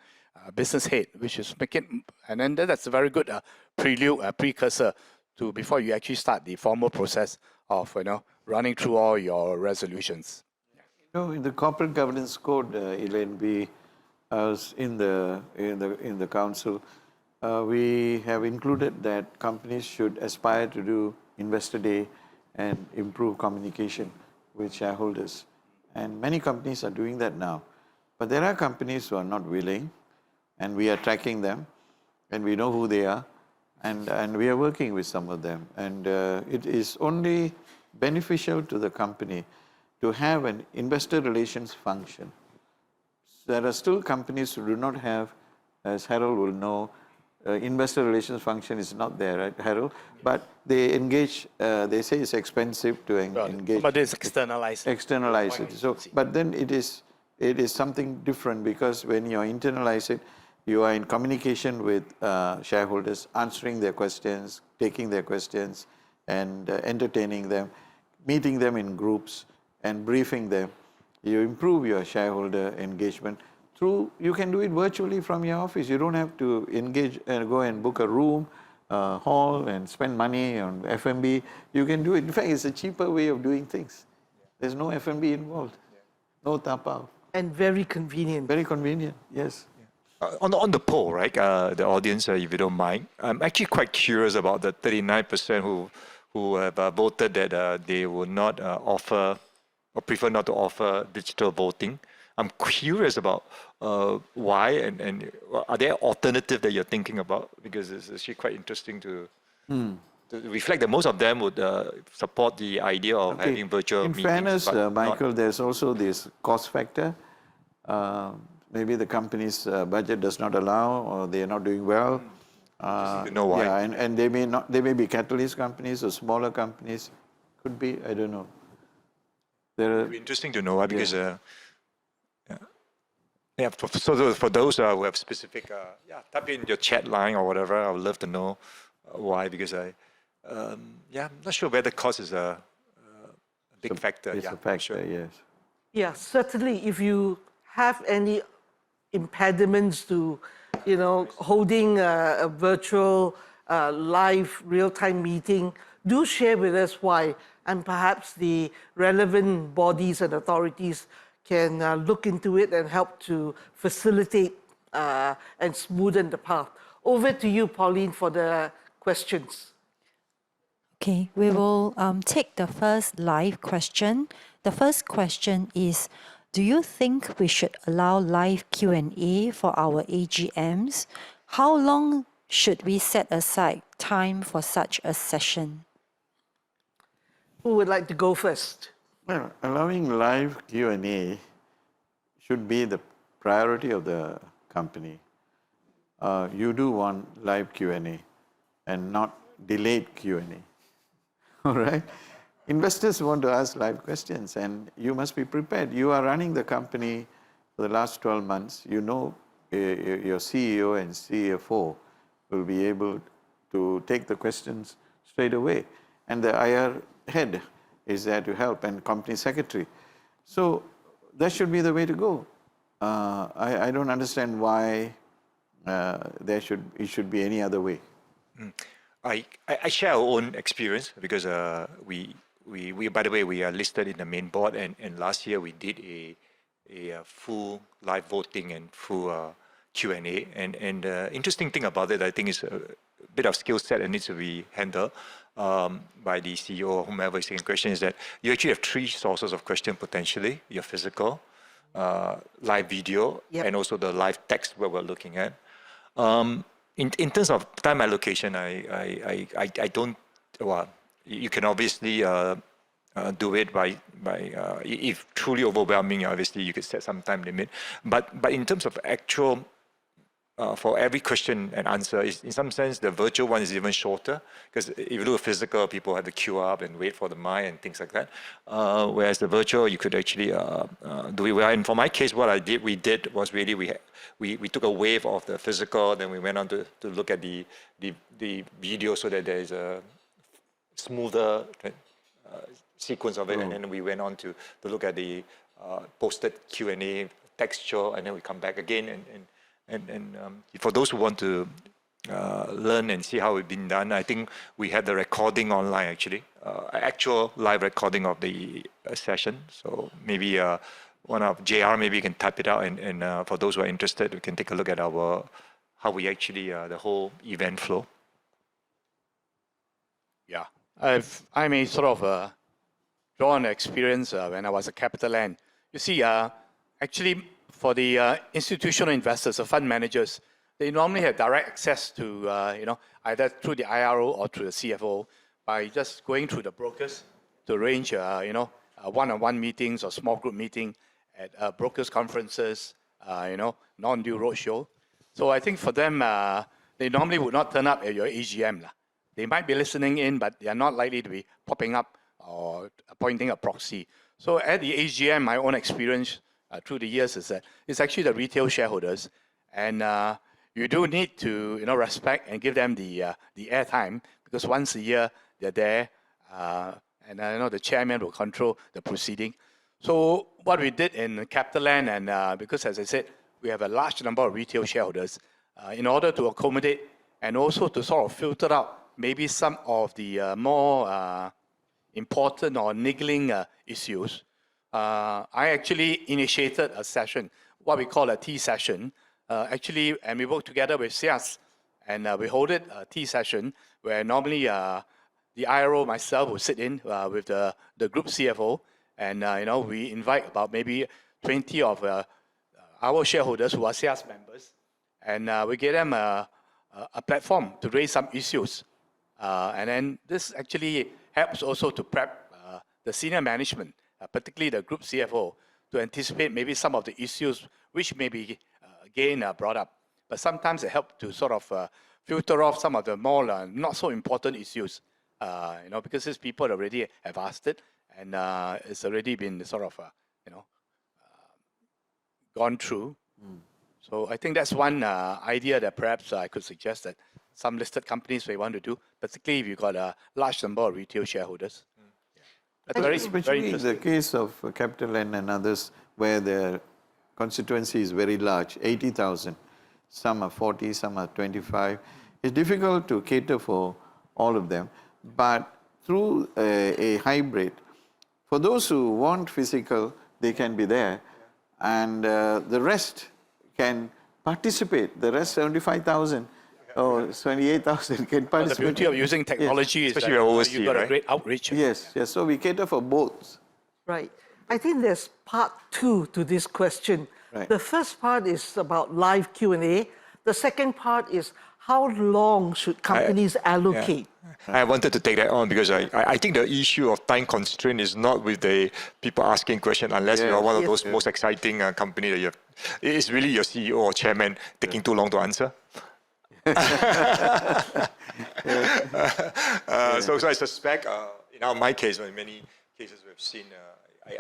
business head, which is make it, and then that's a very good prelude, precursor to before you actually start the formal process of running through all your resolutions. In the corporate governance code, Elaine, we in the council, we have included that companies should aspire to do investor day and improve communication with shareholders. And many companies are doing that now. But there are companies who are not willing, and we are tracking them, and we know who they are, and we are working with some of them. And it is only beneficial to the company to have an investor relations function. There are still companies who do not have, as Harold will know, investor relations function is not there, right, Harold? But they engage, they say it's expensive to engage. But it's externalized. Externalize it. So, but then it is something different, because when you internalize it, you are in communication with shareholders, answering their questions, taking their questions, and entertaining them, meeting them in groups, and briefing them. You improve your shareholder engagement through, you can do it virtually from your office. You don't have to engage and go and book a room, hall, and spend money on F&B. You can do it. In fact, it's a cheaper way of doing things. There's no F&B involved, no tapao. And very convenient. Very convenient, yes. On the poll, right, the audience, if you don't mind, I'm actually quite curious about the 39% who have voted that they will not offer or prefer not to offer digital voting. I'm curious about why, and are there alternatives that you're thinking about? Because it's actually quite interesting to reflect that most of them would support the idea of having virtual meetings. In fairness, Michael, there's also this cost factor. Maybe the company's budget does not allow, or they are not doing well. Just need to know why. Yeah, and they may be catalyst companies or smaller companies. Could be, I don't know. It'd be interesting to know why, because for those who have specific, type in your chat line or whatever. I would love to know why, because I'm not sure whether cost is a big factor. It's a factor, sure. yes. Yeah, certainly. If you have any impediments to, holding a virtual, live, real-time meeting, do share with us why, and perhaps the relevant bodies and authorities can look into it and help to facilitate and smoothen the path. Over to you, Pauline, for the questions. Okay, we will take the first live question. The first question is, do you think we should allow live Q&A for our AGMs? How long should we set aside time for such a session? Who would like to go first? Well, allowing live Q&A should be the priority of the company. You do want live Q&A and not delayed Q&A. All right? Investors want to ask live questions, and you must be prepared. You are running the company for the last 12 months. You know your CEO and CFO will be able to take the questions straight away. And the IR head is there to help, and company secretary. So that should be the way to go. I don't understand why it should be any other way. I share our own experience because we by the way, we are listed in the main board, and last year we did a full live voting and full Q&A. And the interesting thing about it, I think, is a bit of skill set that needs to be handled by the CEO or whomever is taking question, is that you actually have three sources of question potentially: your physical, live video, and also the live text where we're looking at. In terms of time allocation, I don't. Well, you can obviously do it by if truly overwhelming. Obviously, you could set some time limit. But in terms of actual, for every question and answer, in some sense, the virtual one is even shorter, because if you do a physical, people have to queue up and wait for the mic and things like that. Whereas the virtual, you could actually do it well. And for my case, what we did was really we took a wave of the physical, then we went on to look at the video so that there is a smoother sequence of it, and then we went on to look at the posted Q&A textual, and then we come back again and for those who want to learn and see how it's been done, I think we had the recording online actually, actual live recording of the session. So maybe one of JR, maybe you can type it out, and for those who are interested, we can take a look at how we actually the whole event flow. Yeah, I may sort of draw on experience when I was at CapitaLand. You see, actually, for the institutional investors, the fund managers, they normally have direct access to, either through the IRO or through the CFO by just going through the brokers to arrange, one-on-one meetings or small group meeting at brokers' conferences, non-due roadshow. So I think for them, they normally would not turn up at your AGM. They might be listening in, but they are not likely to be popping up or appointing a proxy. So at the AGM, my own experience through the years is that it's actually the retail shareholders, and you do need to respect and give them the airtime, because once a year they're there, and I know the chairman will control the proceeding. So what we did in CapitaLand, and because as I said, we have a large number of retail shareholders, in order to accommodate and also to sort of filter out maybe some of the more important or niggling issues, I actually initiated a session, what we call a tea session, actually, and we work together with SIAS, and we hold it a tea session where normally the IRO, myself, will sit in with the group CFO, and we invite about maybe 20 of our shareholders who are SIAS members, and we give them a platform to raise some issues. And then this actually helps also to prep the senior management, particularly the group CFO, to anticipate maybe some of the issues which may be again brought up. But sometimes it helps to sort of filter off some of the more not so important issues, because these people already have asked it, and it's already been sort of gone through. So I think that's one idea that perhaps I could suggest that some listed companies may want to do, particularly if you've got a large number of retail shareholders. That's Especially very in the case of CapitaLand and others, where their constituency is very large, 80,000, some are 40, some are 25. It's difficult to cater for all of them, but through a hybrid, for those who want physical, they can be there, and the rest can participate. The rest, 75,000 or 28,000 can participate. The beauty of using technology is Especially that overseas, you've got a right? great outreach. Yes, yes. So we cater for both. Right. I think there's part two to this question. Right. The first part is about live Q&A. The second part is how long should companies allocate? I wanted to take that on because I think the issue of time constraint is not with the people asking questions, unless you are one of those most exciting company that you have. It's really your CEO or chairman taking too long to answer. So I suspect, in my case, or in many cases we've seen,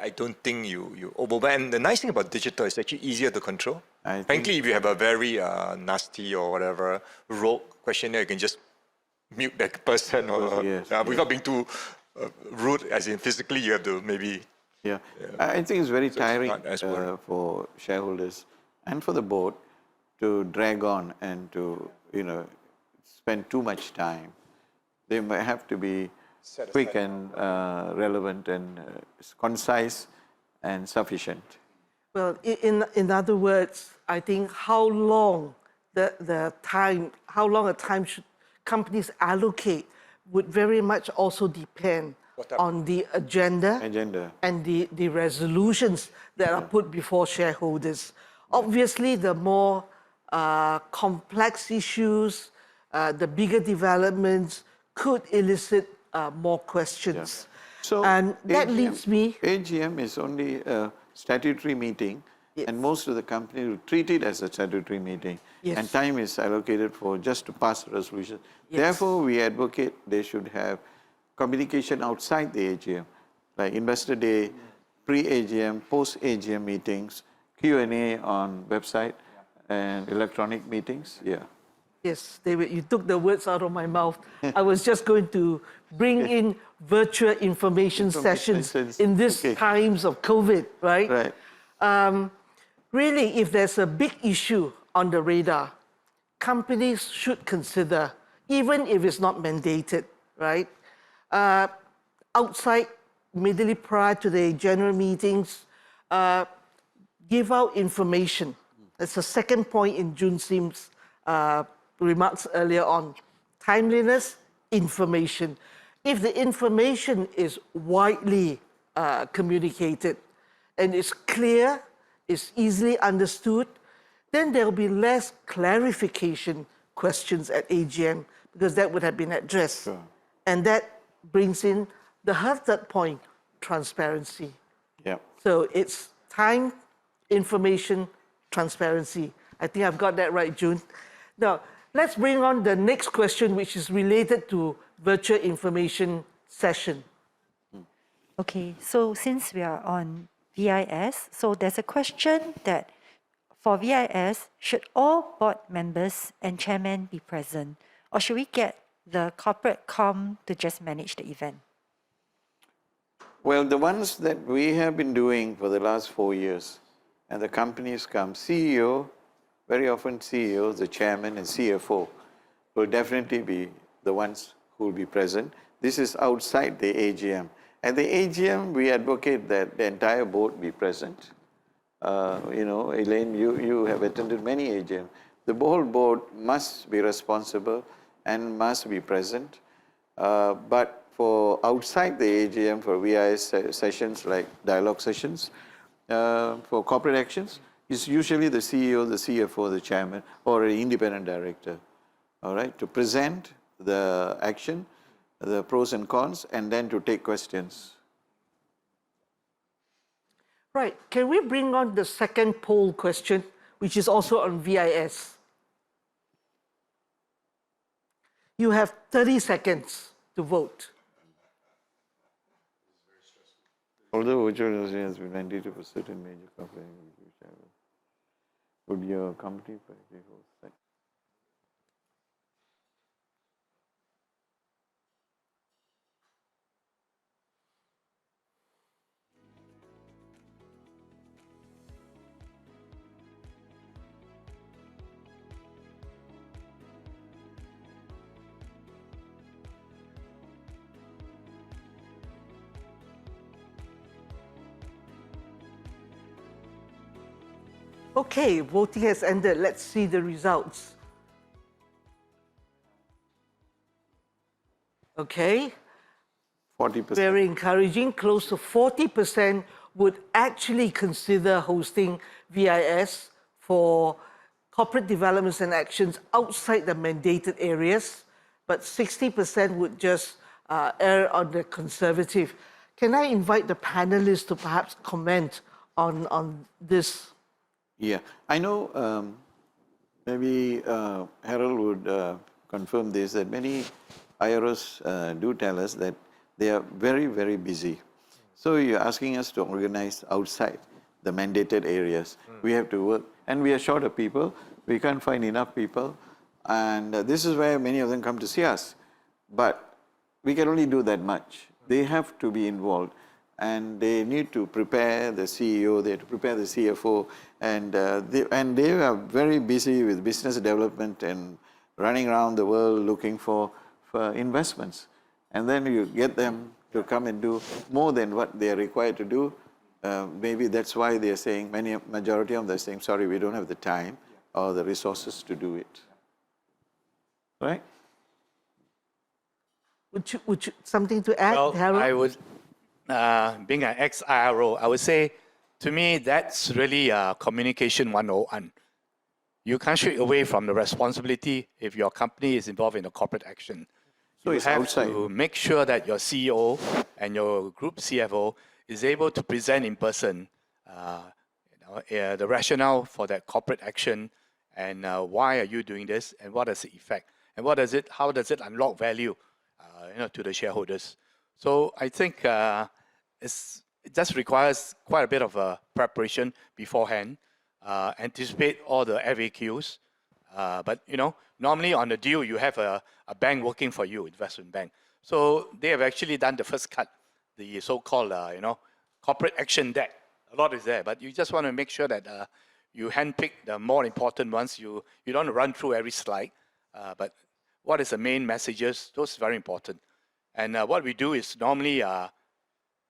I don't think you overwhelm. The nice thing about digital is actually easier to control. Frankly, if you have a very nasty or whatever rogue questionnaire, you can just mute that person or without being too rude, as in physically you have to maybe. I think it's very so tiring it's not as worrying. for shareholders and for the board to drag on and to, spend too much time. They might have to be quick and relevant and concise and sufficient. Well, in other words, I think how long a time should companies allocate would very much also depend on the agenda and the resolutions that are put before shareholders. Obviously, the more complex issues, the bigger developments could elicit more questions. So and that leads me... AGM is only a statutory meeting, and most of the companies will treat it as a statutory meeting, and time is allocated for just to pass a resolution. Therefore, we advocate they should have communication outside the AGM, like Investor Day, pre-AGM, post-AGM meetings, Q&A on website, and electronic meetings. Yes, David, you took the words out of my mouth. I was just going to bring in virtual information sessions in these times of COVID, right? Really, if there's a big issue on the radar, companies should consider, even if it's not mandated, right? Outside, immediately prior to the general meetings, give out information. That's the second point in Jun Sim's remarks earlier on. Timeliness, information. If the information is widely communicated and is clear, is easily understood, then there will be less clarification questions at AGM because that would have been addressed. And that brings in the third point, transparency. So it's time, information, transparency. I think I've got that right, June. Now, let's bring on the next question, which is related to virtual information session. Okay, so since we are on VIS, so there's a question that for VIS, should all board members and chairmen be present, or should we get the corporate comm to just manage the event? Well, the ones that we have been doing for the last 4 years, and the companies come, CEO, very often CEO, the chairman and CFO will definitely be the ones who will be present. This is outside the AGM. At the AGM, we advocate that the entire board be present. Elaine, you have attended many AGM. The whole board must be responsible and must be present. But for outside the AGM, for VIS sessions like dialogue sessions, for corporate actions, it's usually the CEO, the CFO, the chairman, or an independent director, all right, to present the action, the pros and cons, and then to take questions. Right. Can we bring on the second poll question, which is also on VIS? You have 30 seconds to vote. Although virtual has been mandated for certain major companies, would your company practically host that? Okay, voting has ended. Let's see the results. Okay. 40%. Very encouraging. Close to 40% would actually consider hosting VIS for corporate developments and actions outside the mandated areas, but 60% would just err on the conservative. Can I invite the panelists to perhaps comment on this? Yeah, I know maybe Harold would confirm this, that many IROs do tell us that they are very, very busy. So you're asking us to organize outside the mandated areas. We have to work, and we are short of people. We can't find enough people. And this is where many of them come to see us. But we can only do that much. They have to be involved. and they need to prepare the CEO, they have to prepare the CFO, and they are very busy with business development and running around the world looking for investments. And then you get them to come and do more than what they are required to do. Maybe that's why they are saying, majority of them are saying, sorry, we don't have the time or the resources to do it. Right? Would you something to add, Well, Harold? I would, being an ex-IRO, I would say, to me, that's really communication 101. You can't shy away from the responsibility if your company is involved in a corporate action. So You it's have outside. to make sure that your CEO and your group CFO is able to present in person the rationale for that corporate action and why are you doing this and what is the effect and how does it unlock value to the shareholders. So I think it just requires quite a bit of preparation beforehand, anticipate all the FAQs. But normally on the deal, you have a bank working for you, investment bank. So they have actually done the first cut, the so-called corporate action deck. A lot is there, but you just want to make sure that you handpick the more important ones. You don't run through every slide, but what is the main messages? Those are very important. And what we do is normally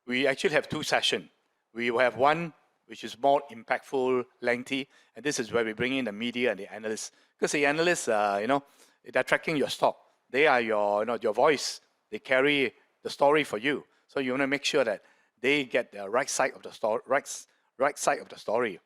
we actually have 2 sessions. We will have one which is more impactful, lengthy, and this is where we bring in the media and the analysts. Because the analysts, they're tracking your stock. They are your voice. They carry the story for you. So you want to make sure that they get the right side of the story. Right side of the story.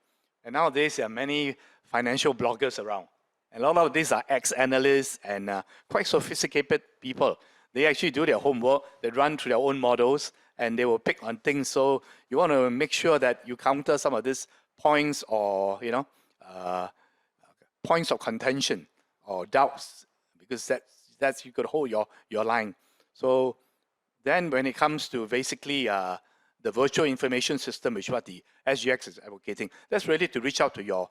And nowadays there are many financial bloggers around, and a lot of these are ex-analysts and quite sophisticated people. They actually do their homework. They run through their own models, and they will pick on things. So you want to make sure that you counter some of these points or points of contention or doubts, because that's you could hold your line. So then when it comes to basically the virtual information system, which is what the SGX is advocating, that's really to reach out to your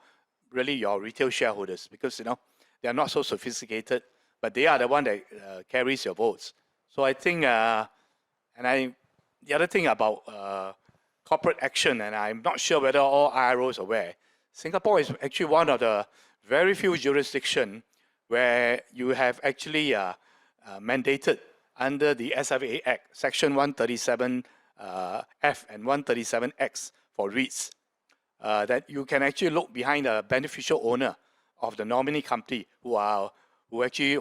retail shareholders, because they are not so sophisticated, but they are the one that carries your votes. So I think, the other thing about corporate action, and I'm not sure whether all IROs are aware, Singapore is actually one of the very few jurisdictions where you have actually mandated under the SFA Act, Section 137 F and 137X for REITs, that you can actually look behind the beneficial owner of the nominee company who actually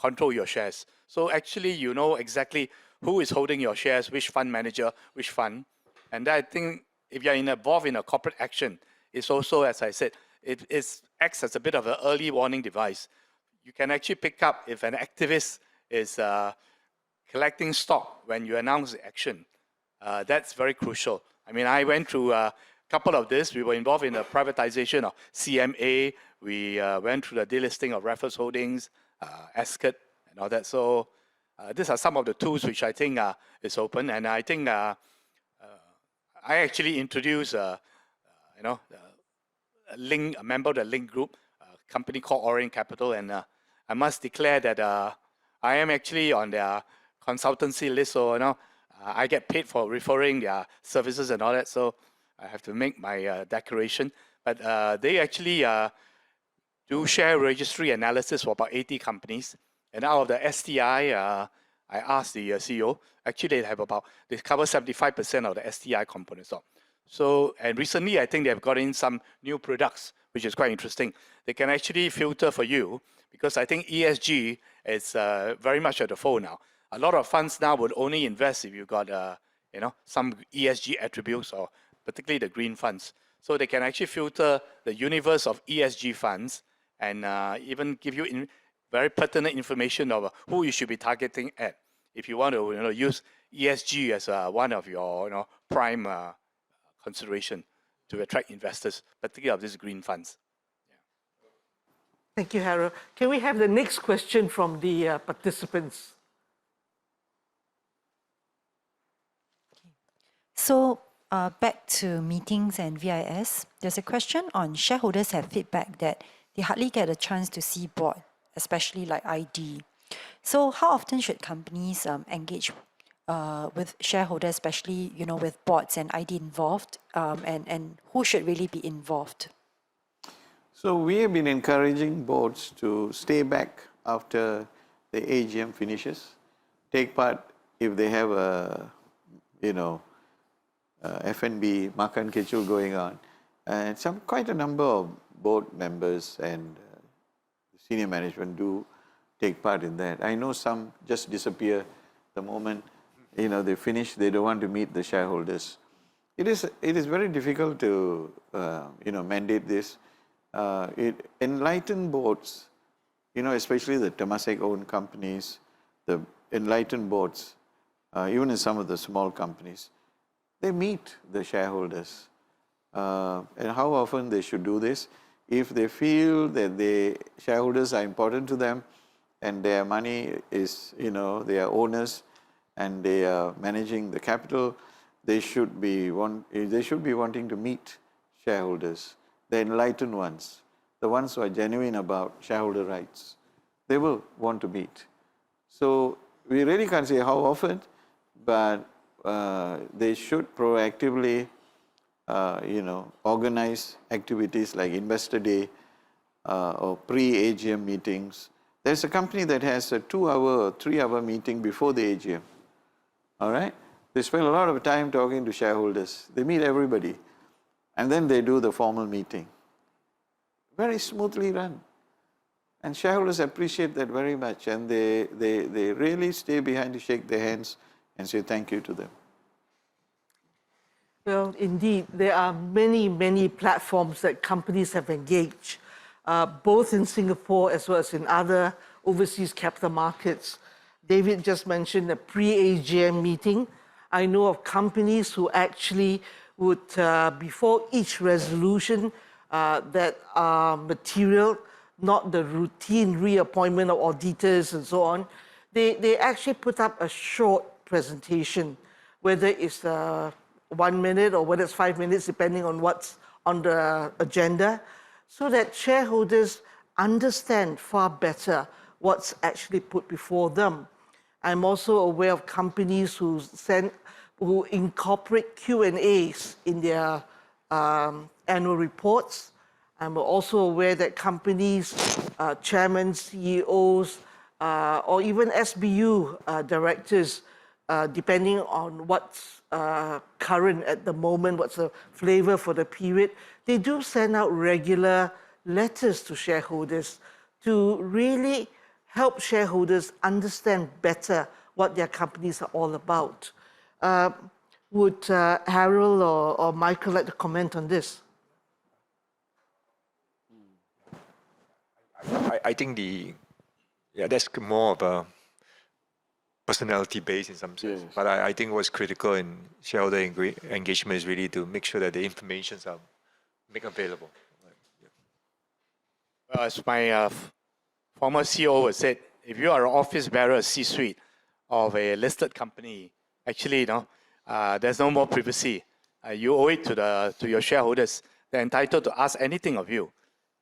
control your shares. So actually you know exactly who is holding your shares, which fund manager, which fund. And I think if you're involved in a corporate action, it's also, as I said, it acts as a bit of an early warning device. You can actually pick up if an activist is collecting stock when you announce the action. That's very crucial. I mean, I went through a couple of this. We were involved in the privatization of CMA. We went through the delisting of Raffles Holdings, Ascot, and all that. So these are some of the tools which I think is open. And I think I actually introduced, a member of the Link Group, a company called Orient Capital, and I must declare that I am actually on their consultancy list. So I get paid for referring their services and all that. So I have to make my declaration. But they actually do share registry analysis for about 80 companies. And out of the STI, I asked the CEO, actually they cover 75% of the STI components. So, and recently I think they've got in some new products, which is quite interesting. They can actually filter for you, because I think ESG is very much at the fore now. A lot of funds now would only invest if you've got some ESG attributes, or particularly the green funds. So they can actually filter the universe of ESG funds and even give you very pertinent information of who you should be targeting at if you want to use ESG as one of your prime consideration to attract investors, particularly of these green funds. Thank you, Harold. Can we have the next question from the participants? So back to meetings and VIS, there's a question on shareholders have feedback that they hardly get a chance to see board, especially like ID. So how often should companies engage with shareholders, especially, with boards and ID involved, and who should really be involved? So we have been encouraging boards to stay back after the AGM finishes, take part if they have a, F&B, makan kecil going on. And quite a number of board members and senior management do take part in that. I know some just disappear the moment, they finish, they don't want to meet the shareholders. It is very difficult to, mandate this. Enlightened boards, especially the Temasek-owned companies, the enlightened boards, even in some of the small companies, they meet the shareholders. And how often they should do this? If they feel that the shareholders are important to them and their money is, they are owners and they are managing the capital, they should be wanting to meet shareholders, the enlightened ones, the ones who are genuine about shareholder rights. They will want to meet. So we really can't say how often, but they should proactively, organize activities like Investor Day or pre-AGM meetings. There's a company that has a 2-hour or 3-hour meeting before the AGM. All right? They spend a lot of time talking to shareholders. They meet everybody. And then they do the formal meeting. Very smoothly run. And shareholders appreciate that very much. And they really stay behind to shake their hands and say thank you to them. Well, indeed, there are many, many platforms that companies have engaged, both in Singapore as well as in other overseas capital markets. David just mentioned a pre-AGM meeting. I know of companies who actually would, before each resolution that are material, not the routine reappointment of auditors and so on, they actually put up a short presentation, whether it's 1 minute or whether it's 5 minutes, depending on what's on the agenda, so that shareholders understand far better what's actually put before them. I'm also aware of companies who incorporate Q&As in their annual reports. I'm also aware that companies, chairmen, CEOs, or even SBU directors, depending on what's current at the moment, what's the flavor for the period, they do send out regular letters to shareholders to really help shareholders understand better what their companies are all about. Would Harold or Michael like to comment on this? I think that's more of a personality based in some sense. Yes. But I think what's critical in shareholder engagement is really to make sure that the information are made available. Well, as my former CEO has said, if you are an office bearer, C-suite of a listed company, actually, there's no more privacy. You owe it to your shareholders. They're entitled to ask anything of you.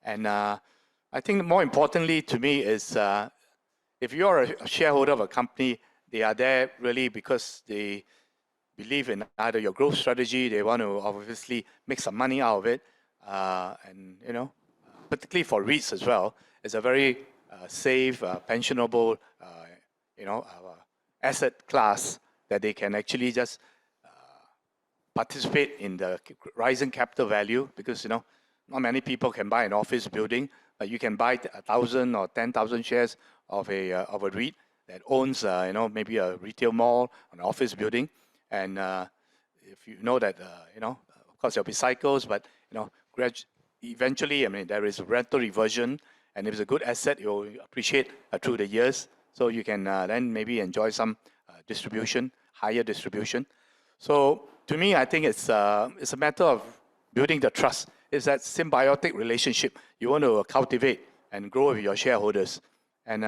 And I think more importantly to me is if you are a shareholder of a company, they are there really because they believe in either your growth strategy, they want to obviously make some money out of it, and particularly for REITs as well, it's a very safe, pensionable, asset class that they can actually just participate in the rising capital value because not many people can buy an office building, but you can buy 1,000 or 10,000 shares of a REIT that owns maybe a retail mall, an office building, and if you know that of course there'll be cycles, but eventually, there is rental reversion, and if it's a good asset, you'll appreciate through the years. So you can then maybe enjoy some distribution, higher distribution. So to me, I think it's a matter of building the trust. It's that symbiotic relationship you want to cultivate and grow with your shareholders. And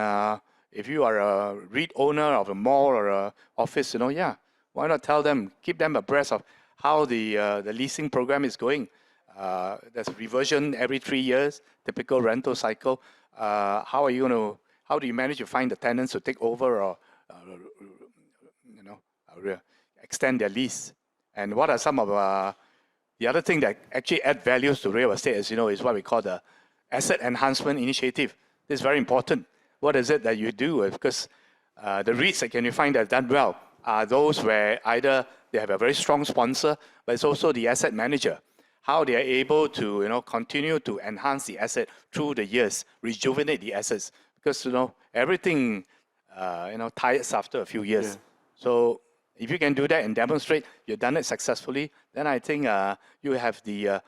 if you are a REIT owner of a mall or an office, why not tell them, keep them abreast of how the leasing program is going. There's reversion every 3 years, typical rental cycle. How do you manage to find the tenants to take over or extend their lease. And what are some of the other thing that actually add values to real estate, as you know, is what we call the asset enhancement initiative. This is very important. What is it that you do? Because the REITs that can you find that have done well are those where either they have a very strong sponsor, but it's also the asset manager. How they are able to continue to enhance the asset through the years, rejuvenate the assets, because everything tires after a few years. Yeah. So if you can do that and demonstrate you've done it successfully, then I think you have the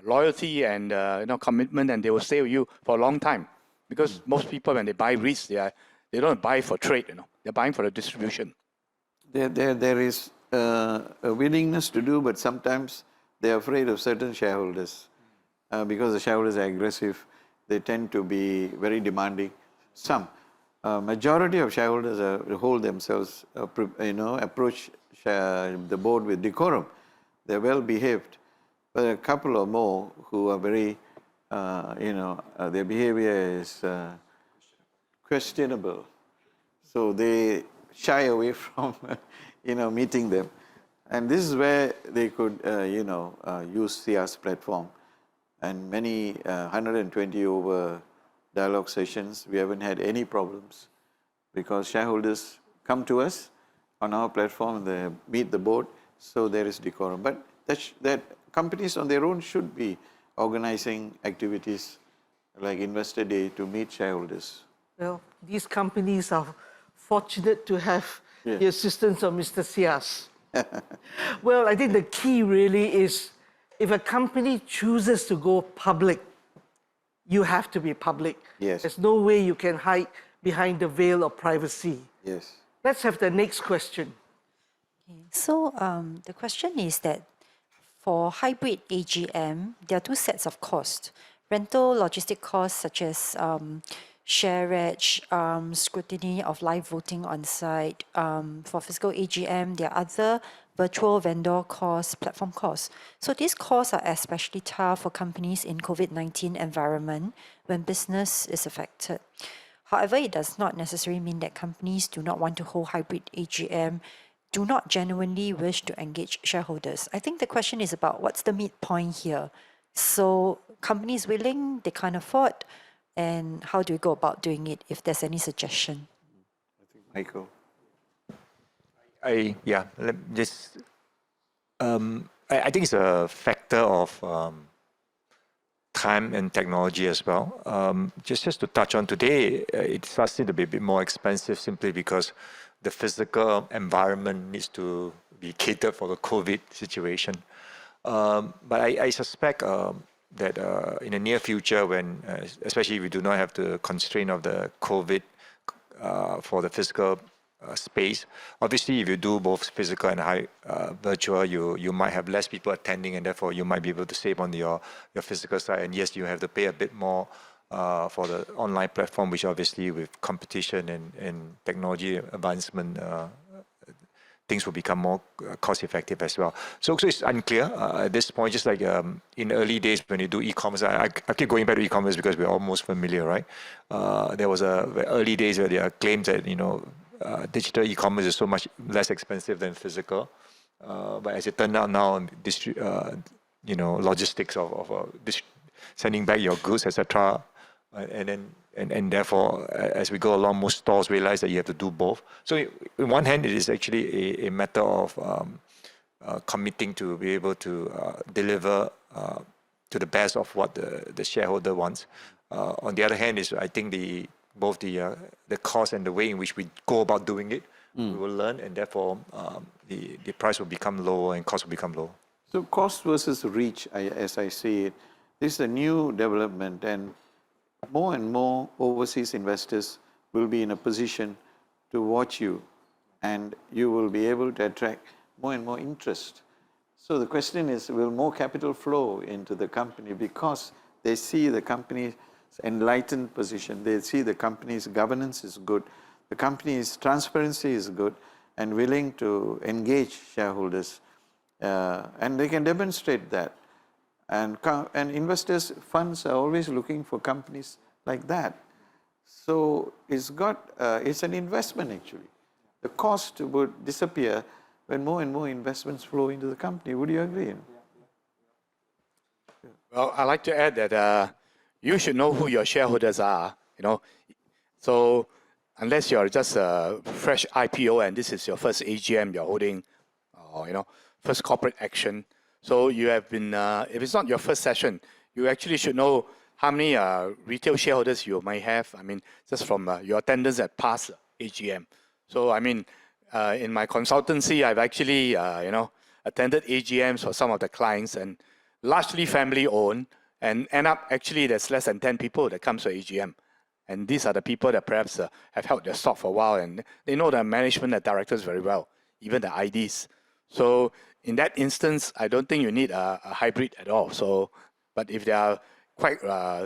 loyalty and commitment, and they will stay with you for a long time. Because most people, when they buy REITs, they don't buy for trade. They're buying for the distribution. There is a willingness to do, but sometimes they're afraid of certain shareholders. Because the shareholders are aggressive, they tend to be very demanding. Some. Majority of shareholders hold themselves, approach the board with decorum. They're well behaved. But a couple or more who are very, their behavior is questionable. So they shy away from, meeting them. And this is where they could, use SIA's platform. And many 120 over dialogue sessions, we haven't had any problems because shareholders come to us on our platform and they meet the board, so there is decorum. But that companies on their own should be organizing activities like Investor Day to meet shareholders. Well, these companies are fortunate to have Yeah. the assistance of Mr. Sias. Well, I think the key really is if a company chooses to go public, you have to be public. Yes. There's no way you can hide behind the veil of privacy. Yes. Let's have the next question. So the question is that for hybrid AGM, there are two sets of costs. Rental logistic costs such as sharage, scrutiny of live voting on site. For physical AGM, there are other virtual vendor costs, platform costs. So these costs are especially tough for companies in COVID-19 environment when business is affected. However, it does not necessarily mean that companies do not want to hold hybrid AGM, do not genuinely wish to engage shareholders. I think the question is about what's the midpoint here. So companies willing, they can't afford, and how do we go about doing it if there's any suggestion? Michael. I think it's a factor of time and technology as well. Just to touch on today, it starts to be a bit more expensive simply because the physical environment needs to be catered for the COVID situation. But I suspect that in the near future, when especially if we do not have the constraint of the COVID for the physical space, obviously if you do both physical and virtual, you might have less people attending, and therefore you might be able to save on your physical side. And yes, you have to pay a bit more for the online platform, which obviously with competition and technology advancement, things will become more cost effective as well. So it's unclear at this point, just like in early days when you do e-commerce, I keep going back to e-commerce because we're almost familiar, right? There was early days where there are claims that, digital e-commerce is so much less expensive than physical. But as it turned out now, logistics of sending back your goods, etc., and therefore, as we go along, most stores realize that you have to do both. So, on one hand, it is actually a matter of committing to be able to deliver to the best of what the shareholder wants. On the other hand, is I think both the cost and the way in which we go about doing it, we will learn, and therefore the price will become lower and cost will become lower. So cost versus reach, as I see it, this is a new development, and more overseas investors will be in a position to watch you, and you will be able to attract more and more interest. So the question is, will more capital flow into the company because they see the company's enlightened position, they see the company's governance is good, the company's transparency is good, and willing to engage shareholders, and they can demonstrate that. And investors' funds are always looking for companies like that. So it's an investment actually. the cost would disappear when more and more investments flow into the company. Would you agree? Well, I'd like to add that you should know who your shareholders are, So unless you're just a fresh IPO and this is your first AGM you're holding, or, first corporate action. So you have been, if it's not your first session, you actually should know how many retail shareholders you might have. I mean, just from your attendance at past AGM. So, I mean, in my consultancy, I've actually, attended AGMs for some of the clients and largely family owned, and end up actually there's less than 10 people that comes to AGM. And these are the people that perhaps have held their stock for a while and they know the management and directors very well, even the IDs. So in that instance, I don't think you need a hybrid at all. So, but if they are quite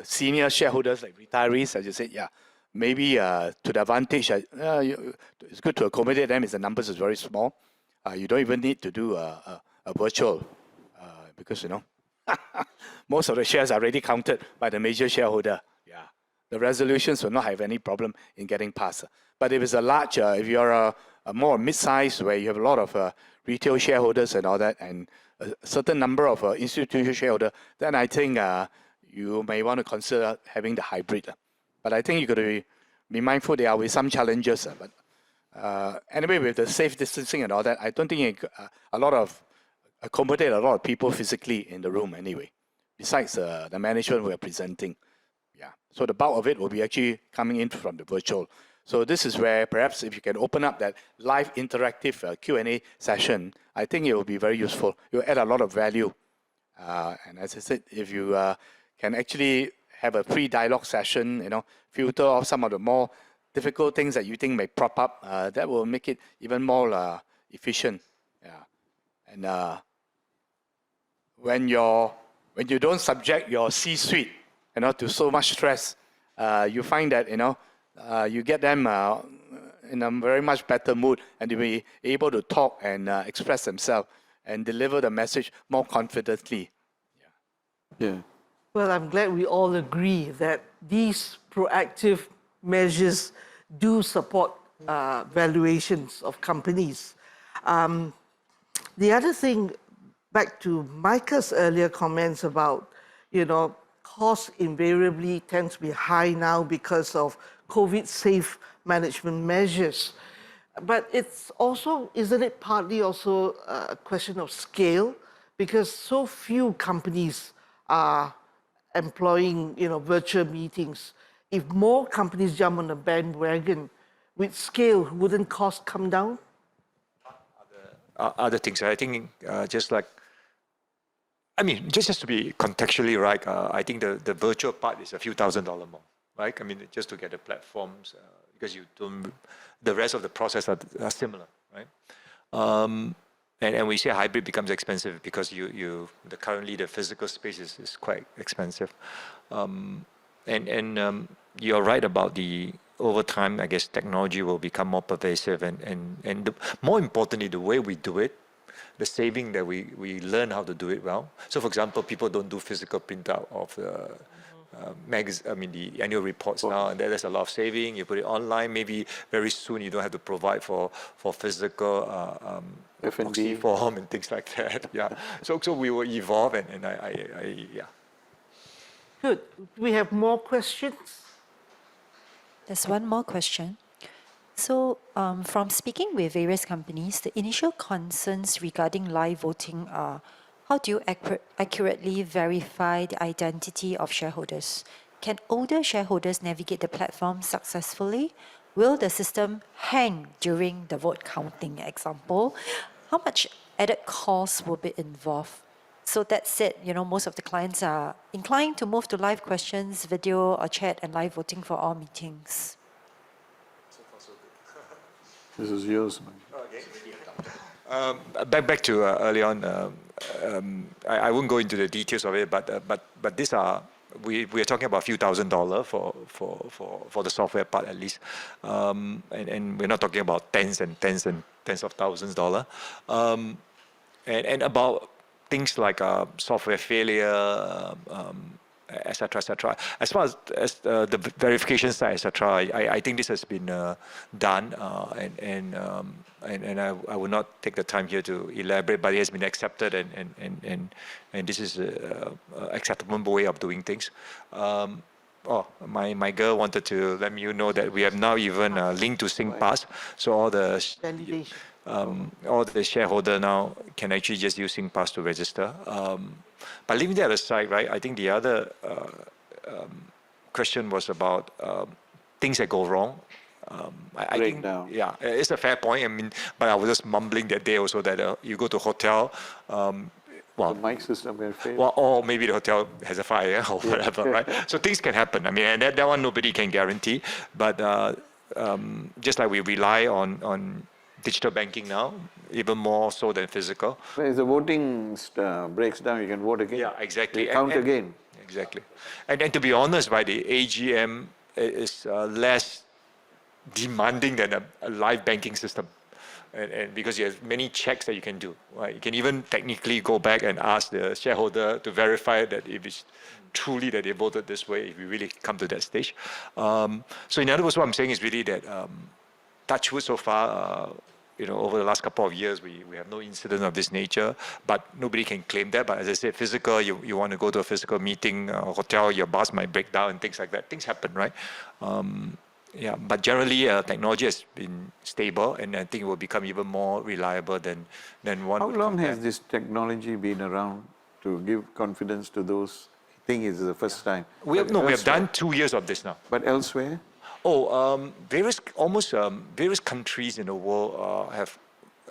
senior shareholders like retirees, as you said, yeah, maybe to the advantage, it's good to accommodate them if the numbers is very small. You don't even need to do a virtual because, most of the shares are already counted by the major shareholder. Yeah, the resolutions will not have any problem in getting passed. But if it's a large, if you're a more mid-sized where you have a lot of retail shareholders and all that, and a certain number of institutional shareholders, then I think you may want to consider having the hybrid. But I think you got to be mindful there are with some challenges. But anyway, with the safe distancing and all that, I don't think accommodate a lot of people physically in the room anyway, besides the management who are presenting. Yeah, so the bulk of it will be actually coming in from the virtual. So this is where perhaps if you can open up that live interactive Q&A session, I think it will be very useful. It will add a lot of value. And as I said, if you can actually have a free dialogue session, filter off some of the more difficult things that you think may prop up, that will make it even more efficient. Yeah. And when you don't subject your C-suite, to so much stress, you find that you get them in a very much better mood, and they'll be able to talk and express themselves and deliver the message more confidently. Yeah. Well, I'm glad we all agree that these proactive measures do support valuations of companies. The other thing, back to Micah's earlier comments about, costs invariably tend to be high now because of COVID-safe management measures. But it's also, isn't it partly also a question of scale? Because so few companies are employing, virtual meetings. If more companies jump on the bandwagon, with scale, wouldn't costs come down? Other things, I think just to be contextually right, I think the virtual part is a few $1,000s more, right? Just to get the platforms, because the rest of the process are similar, right? And we say hybrid becomes expensive because currently the physical space is quite expensive. And you're right about over time, I guess technology will become more pervasive and more importantly, the way we do it, the saving that we learn how to do it well. So for example, people don't do physical printout of the the annual reports now, and there's a lot of saving. You put it online, maybe very soon you don't have to provide for physical proxy form and things like that. Yeah. So we will evolve and yeah. Good. We have more questions? There's one more question. So from speaking with various companies, the initial concerns regarding live voting are, how do you accurately verify the identity of shareholders? Can older shareholders navigate the platform successfully? Will the system hang during the vote counting example? How much added cost will be involved? So that said, most of the clients are inclined to move to live questions, video or chat, and live voting for all meetings. This is yours, man. Back to early on, I won't go into the details of it, but these are, we are talking about a few $1,000s for the software part at least, and we're not talking about tens of thousands of dollars, and about things like software failure, et cetera, et cetera. As far as the verification side, et cetera, I think this has been done, and I will not take the time here to elaborate, but it has been accepted, and this is an acceptable way of doing things. My girl wanted to let me know that we have now even linked to SingPass, so all the shareholder now can actually just use SingPass to register. But leaving that aside, right, I think the other question was about things that go wrong. I think, Breakdown. yeah, it's a fair point. I mean, but I was just mumbling that day also that you go to a hotel, The mic system can fail. well, or maybe the hotel has a fire or whatever, right? So things can happen. I mean, and that one nobody can guarantee. But just like we rely on digital banking now, even more so than physical. If the voting breaks down, you can vote again. Yeah, exactly. You count again. Exactly. And to be honest, right, the AGM is less demanding than a live banking system. And because you have many checks that you can do, right? You can even technically go back and ask the shareholder to verify that if it's truly that they voted this way, if we really come to that stage. So in other words, what I'm saying is really that touch wood so far, over the last couple of years, we have no incident of this nature, but nobody can claim that. But as I said, physical, you want to go to a physical meeting, hotel, your bus might break down and things like that. Things happen, right? Yeah, but generally, technology has been stable, and I think it will become even more reliable than one. How long has this technology been around to give confidence to those? I think it's the first time. We have done 2 years of this now. But elsewhere? Various countries in the world have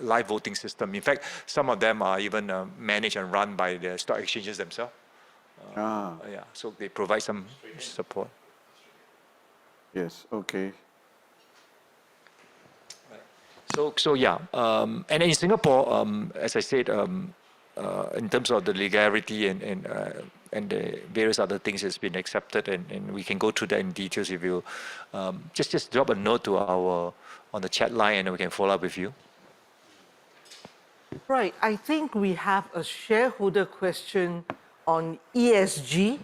live voting system. In fact, some of them are even managed and run by the stock exchanges themselves. Yeah, so they provide some support. Yes, okay. So yeah, and in Singapore, as I said, in terms of the legality and the various other things, has been accepted, and we can go through that in details if you just drop a note to on the chat line, and we can follow up with you. Right. I think we have a shareholder question on ESG,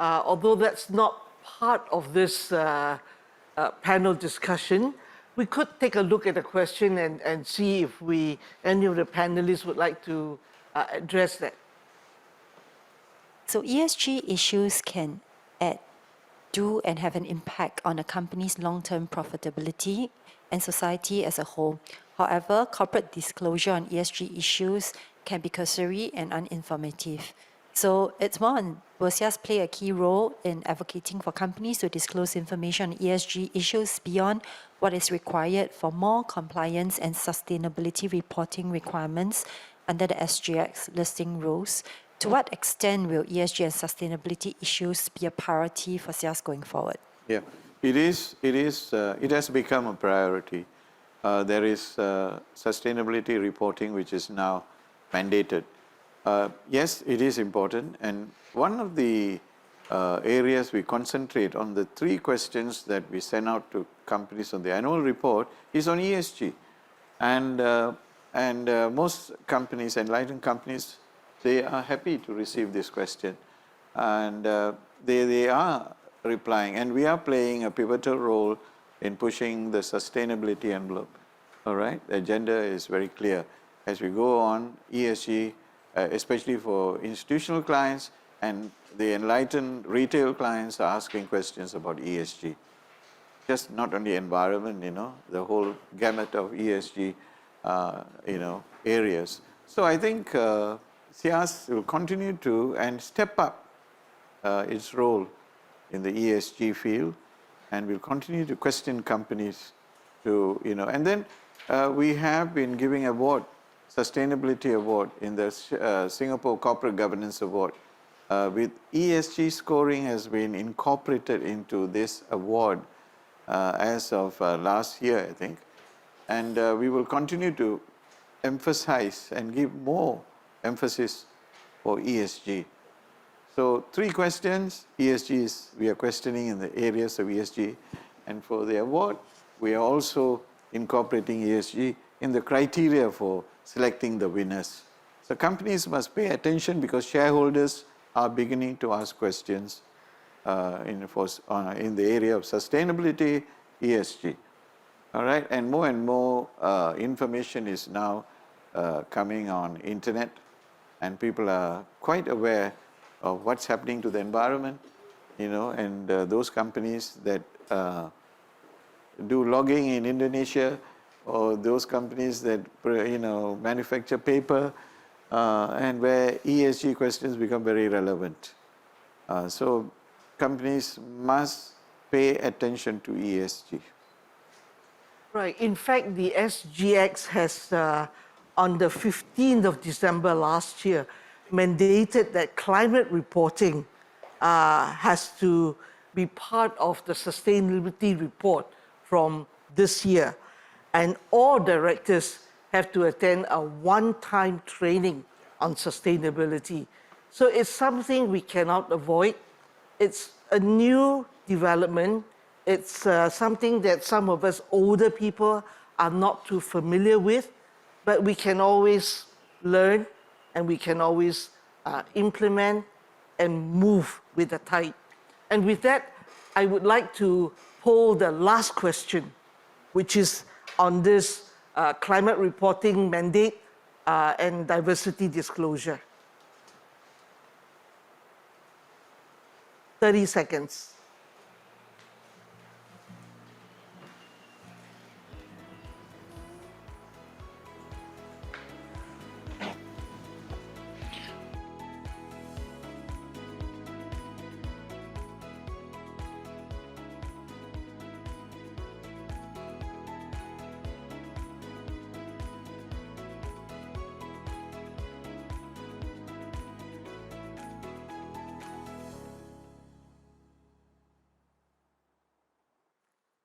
although that's not part of this panel discussion. We could take a look at the question and see if any of the panelists would like to address that. So ESG issues can do and have an impact on a company's long-term profitability and society as a whole. However, corporate disclosure on ESG issues can be cursory and uninformative. So it's more on, will SIAS play a key role in advocating for companies to disclose information on ESG issues beyond what is required for more compliance and sustainability reporting requirements under the SGX listing rules? To what extent will ESG and sustainability issues be a priority for SIAS going forward? Yeah, it has become a priority. There is sustainability reporting, which is now mandated. Yes, it is important, and one of the areas we concentrate on, the 3 questions that we send out to companies on the annual report, is on ESG. And most companies, enlightened companies, they are happy to receive this question, and they are replying, and we are playing a pivotal role in pushing the sustainability envelope. All right, the agenda is very clear. As we go on, ESG, especially for institutional clients, and the enlightened retail clients are asking questions about ESG. Just not only environment, the whole gamut of ESG, areas. So I think SIAS will continue to and step up its role in the ESG field, and will continue to question companies to, and then we have been giving award, Sustainability Award in the Singapore Corporate Governance Award. With ESG scoring has been incorporated into this award as of last year, I think. And we will continue to emphasize and give more emphasis for ESG. So 3 questions, ESG we are questioning in the areas of ESG. And for the award, we are also incorporating ESG in the criteria for selecting the winners. So companies must pay attention, because shareholders are beginning to ask questions in the area of sustainability, ESG. All right, and more information is now coming on internet, and people are quite aware of what's happening to the environment, and those companies that do logging in Indonesia, or those companies that manufacture paper, and where ESG questions become very relevant. So companies must pay attention to ESG. Right. In fact, the SGX has, on the 15th of December last year, mandated that climate reporting has to be part of the sustainability report from this year. And all directors have to attend a one-time training on sustainability. So it's something we cannot avoid. It's a new development. It's something that some of us older people are not too familiar with, but we can always learn and we can always implement and move with the tide. And with that, I would like to poll the last question, which is on this climate reporting mandate and diversity disclosure. 30 seconds.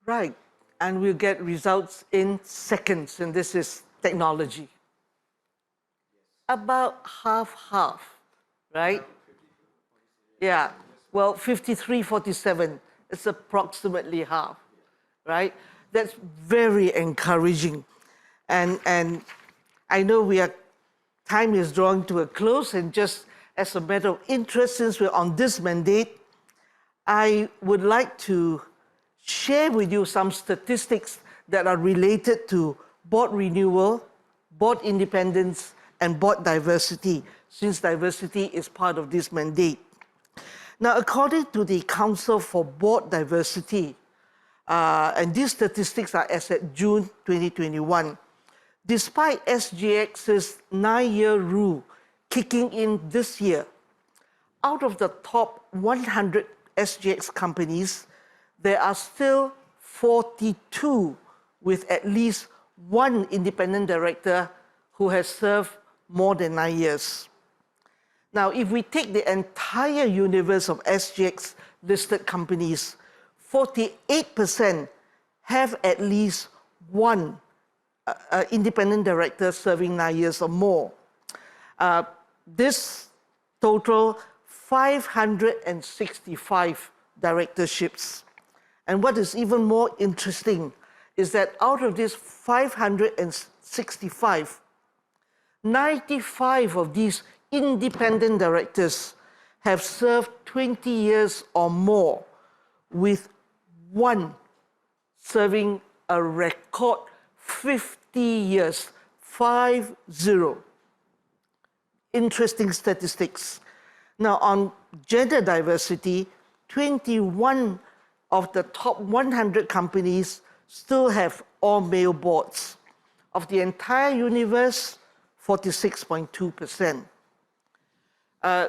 Right, and we'll get results in seconds, and this is technology. About half, right? Yeah, well, 53-47, it's approximately half, right? That's very encouraging. And I know time is drawing to a close, and just as a matter of interest, since we're on this mandate, I would like to share with you some statistics that are related to board renewal, board independence, and board diversity, since diversity is part of this mandate. Now, according to the Council for Board Diversity, and these statistics are as at June 2021, despite SGX's 9-year rule kicking in this year, out of the top 100 SGX companies, there are still 42 with at least one independent director who has served more than 9 years. Now, if we take the entire universe of SGX listed companies, 48% have at least one independent director serving 9 years or more. This total 565 directorships. And what is even more interesting is that out of these 565, 95 of these independent directors have served 20 years or more, with one serving a record 50 years, 50. Interesting statistics. Now, on gender diversity, 21 of the top 100 companies still have all male boards. Of the entire universe, 46.2%.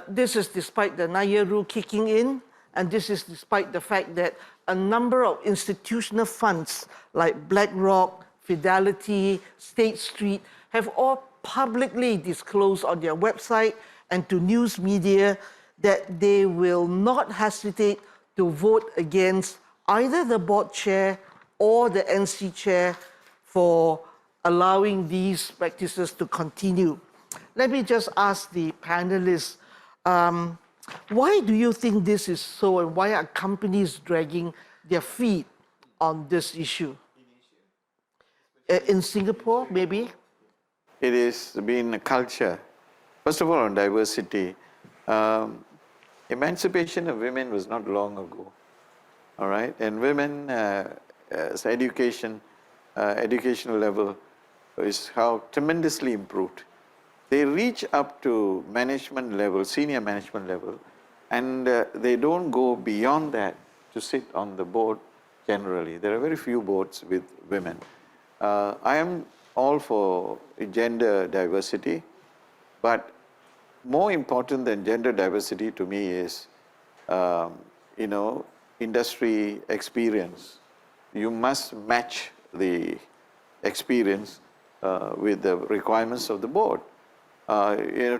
This is despite the 9-year rule kicking in, and this is despite the fact that a number of institutional funds like BlackRock, Fidelity, State Street have all publicly disclosed on their website and to news media that they will not hesitate to vote against either the board chair or the NC chair for allowing these practices to continue. Let me just ask the panelists, why do you think this is so, and why are companies dragging their feet on this issue? In Singapore, maybe? It has been a culture. First of all, on diversity, emancipation of women was not long ago, all right? And women, educational level is how tremendously improved. They reach up to management level, senior management level, and they don't go beyond that to sit on the board generally. There are very few boards with women. I am all for gender diversity, but more important than gender diversity to me is, industry experience. You must match the experience with the requirements of the board.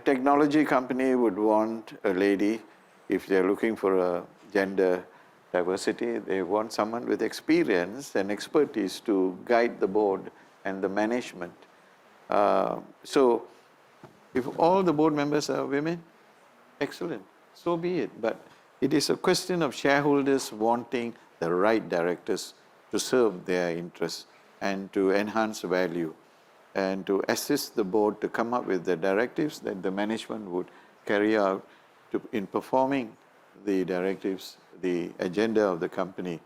Technology company would want a lady, if they're looking for a gender diversity, they want someone with experience and expertise to guide the board and the management. So if all the board members are women, excellent, so be it. But it is a question of shareholders wanting the right directors to serve their interests and to enhance value and to assist the board to come up with the directives that the management would carry out in performing the directives, the agenda of the company.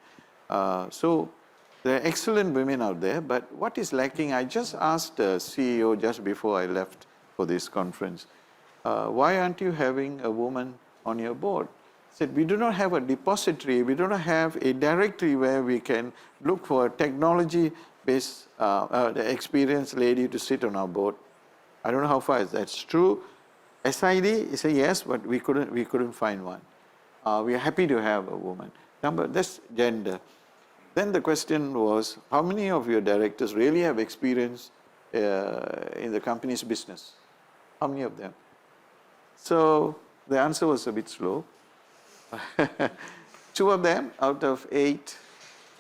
So there are excellent women out there, but what is lacking? I just asked the CEO just before I left for this conference, why aren't you having a woman on your board? I said, we do not have a depository, we do not have a directory where we can look for a technology-based experienced lady to sit on our board. I don't know how far that's true. SID, he said yes, but we couldn't find one. We are happy to have a woman. That's gender. Then the question was, how many of your directors really have experience in the company's business? How many of them? So the answer was a bit slow. 2 of them out of 8.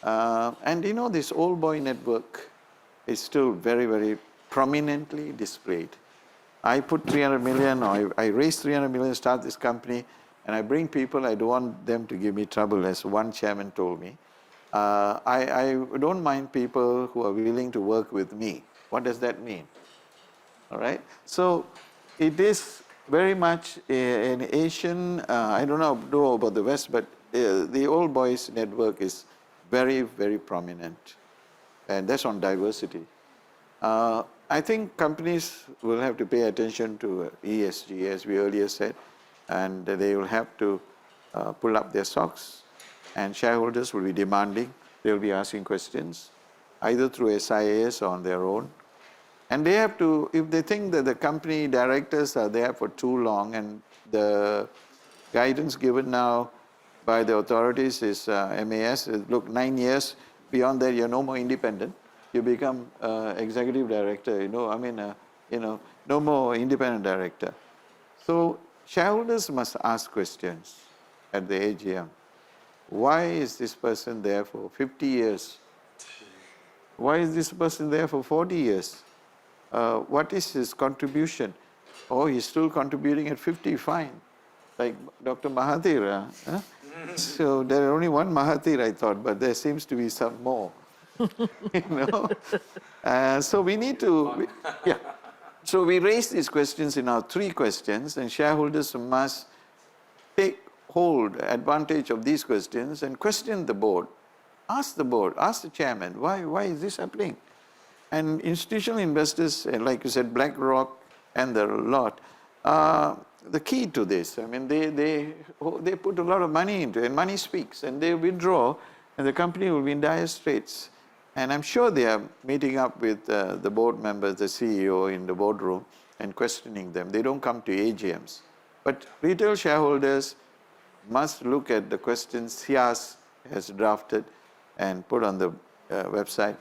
And this old boy network is still very, very prominently displayed. I put 300 million, or I raised 300 million to start this company, and I bring people, I don't want them to give me trouble, as one chairman told me. I don't mind people who are willing to work with me. What does that mean? All right? So it is very much an Asian, I don't know about the West, but the old boys network is very, very prominent. And that's on diversity. I think companies will have to pay attention to ESG, as we earlier said, and they will have to pull up their socks, and shareholders will be demanding, they'll be asking questions, either through SIAS or on their own. And they have to, if they think that the company directors are there for too long, and the guidance given now by the authorities is MAS, look, 9 years, beyond that you're no more independent. You become executive director, no more independent director. So shareholders must ask questions at the AGM. Why is this person there for 50 years? Why is this person there for 40 years? What is his contribution? Oh, he's still contributing at 50, fine. Like Dr. Mahathir. So there are only one Mahathir, I thought, but there seems to be some more. So we need to, So we raise these questions in our 3 questions, and shareholders must take advantage of these questions and question the board. Ask the board, ask the chairman, why is this happening? And institutional investors, like you said, BlackRock and the lot, the key to this, they put a lot of money into it, and money speaks, and they withdraw, and the company will be in dire straits. And I'm sure they are meeting up with the board members, the CEO in the boardroom, and questioning them. They don't come to AGMs. But retail shareholders must look at the questions SIAS has drafted and put on the website.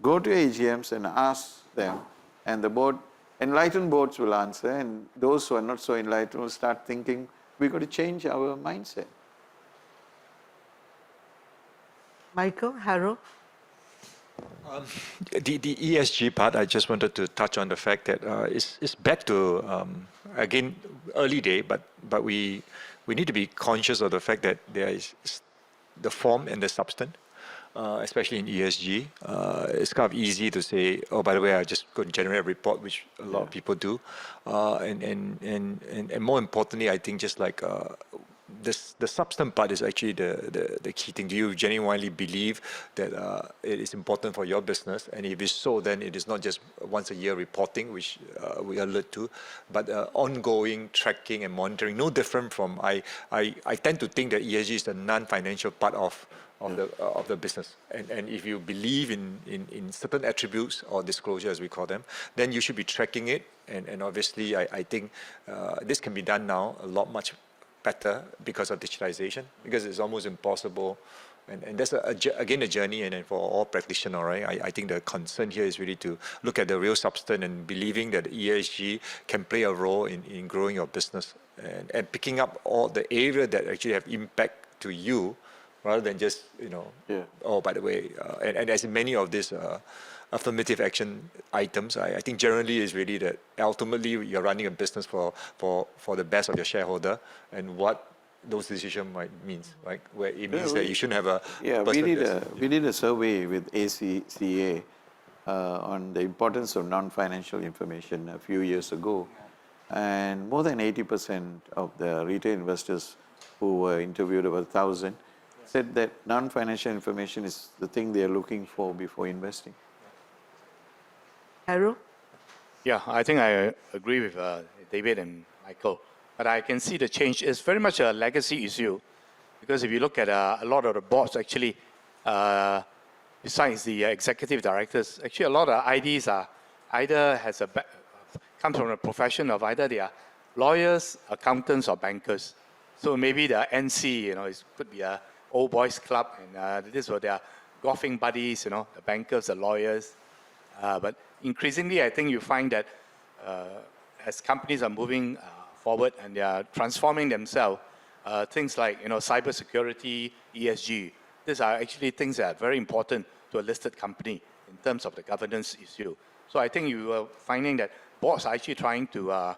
Go to AGMs and ask them, and the board, enlightened boards will answer, and those who are not so enlightened will start thinking, we've got to change our mindset. Michael, Harold? The ESG part, I just wanted to touch on the fact that it's back to, again, early day, but we need to be conscious of the fact that there is the form and the substance, especially in ESG. It's kind of easy to say, oh, by the way, I just go and generate a report, which a lot of people do. And more importantly, I think just like the substance part is actually the key thing. Do you genuinely believe that it is important for your business? And if it's so, then it is not just once a year reporting, which we allude to, but ongoing tracking and monitoring. No different from I tend to think that ESG is the non-financial part of the business. And if you believe in certain attributes or disclosure, as we call them, then you should be tracking it. And obviously, I think this can be done now a lot much better because of digitalization, because it's almost impossible. And that's, again, a journey, and then for all practitioners, right? I think the concern here is really to look at the real substance and believing that ESG can play a role in growing your business and picking up all the area that actually have impact to you, rather than just, oh, by the way, and as in many of these affirmative action items, I think generally is really that ultimately you're running a business for the best of your shareholder, and what those decisions might mean, right? Where it means that you shouldn't have a we did a survey with ACCA on the importance of non-financial information a few years ago, and more than 80% of the retail investors who were interviewed, over 1,000, said that non-financial information is the thing they are looking for before investing. Harold? Yeah, I think I agree with David and Michael. But I can see the change is very much a legacy issue, because if you look at a lot of the boards, actually, besides the executive directors, actually a lot of IDs are either comes from a profession of either they are lawyers, accountants, or bankers. So maybe the NC, it could be a old boys club, and this were their golfing buddies, the bankers, the lawyers. But increasingly, I think you find that as companies are moving forward and they are transforming themselves, things like cybersecurity, ESG, these are actually things that are very important to a listed company in terms of the governance issue. So I think you are finding that boards are actually trying to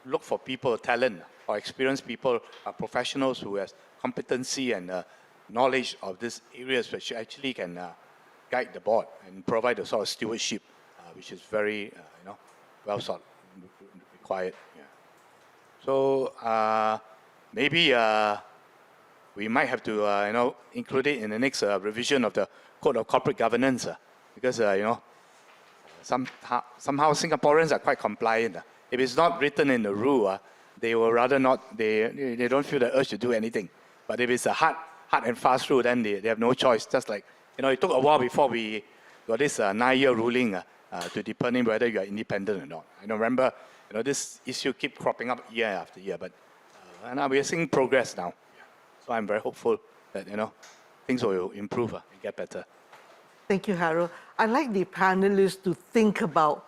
look for people, talent, or experienced people, professionals who have competency and knowledge of these areas, which actually can guide the board and provide a sort of stewardship, which is very, well sought, required. Yeah. So maybe we might have to, include it in the next revision of the Code of Corporate Governance, because somehow Singaporeans are quite compliant. If it's not written in the rule, they will rather not. They don't feel the urge to do anything. But if it's a hard and fast rule, then they have no choice. Just like it took a while before we got this 9-year ruling to determine whether you are independent or not. I remember, this issue keep cropping up year after year, but now we are seeing progress now. So I'm very hopeful that things will improve and get better. Thank you, Harold. I'd like the panelists to think about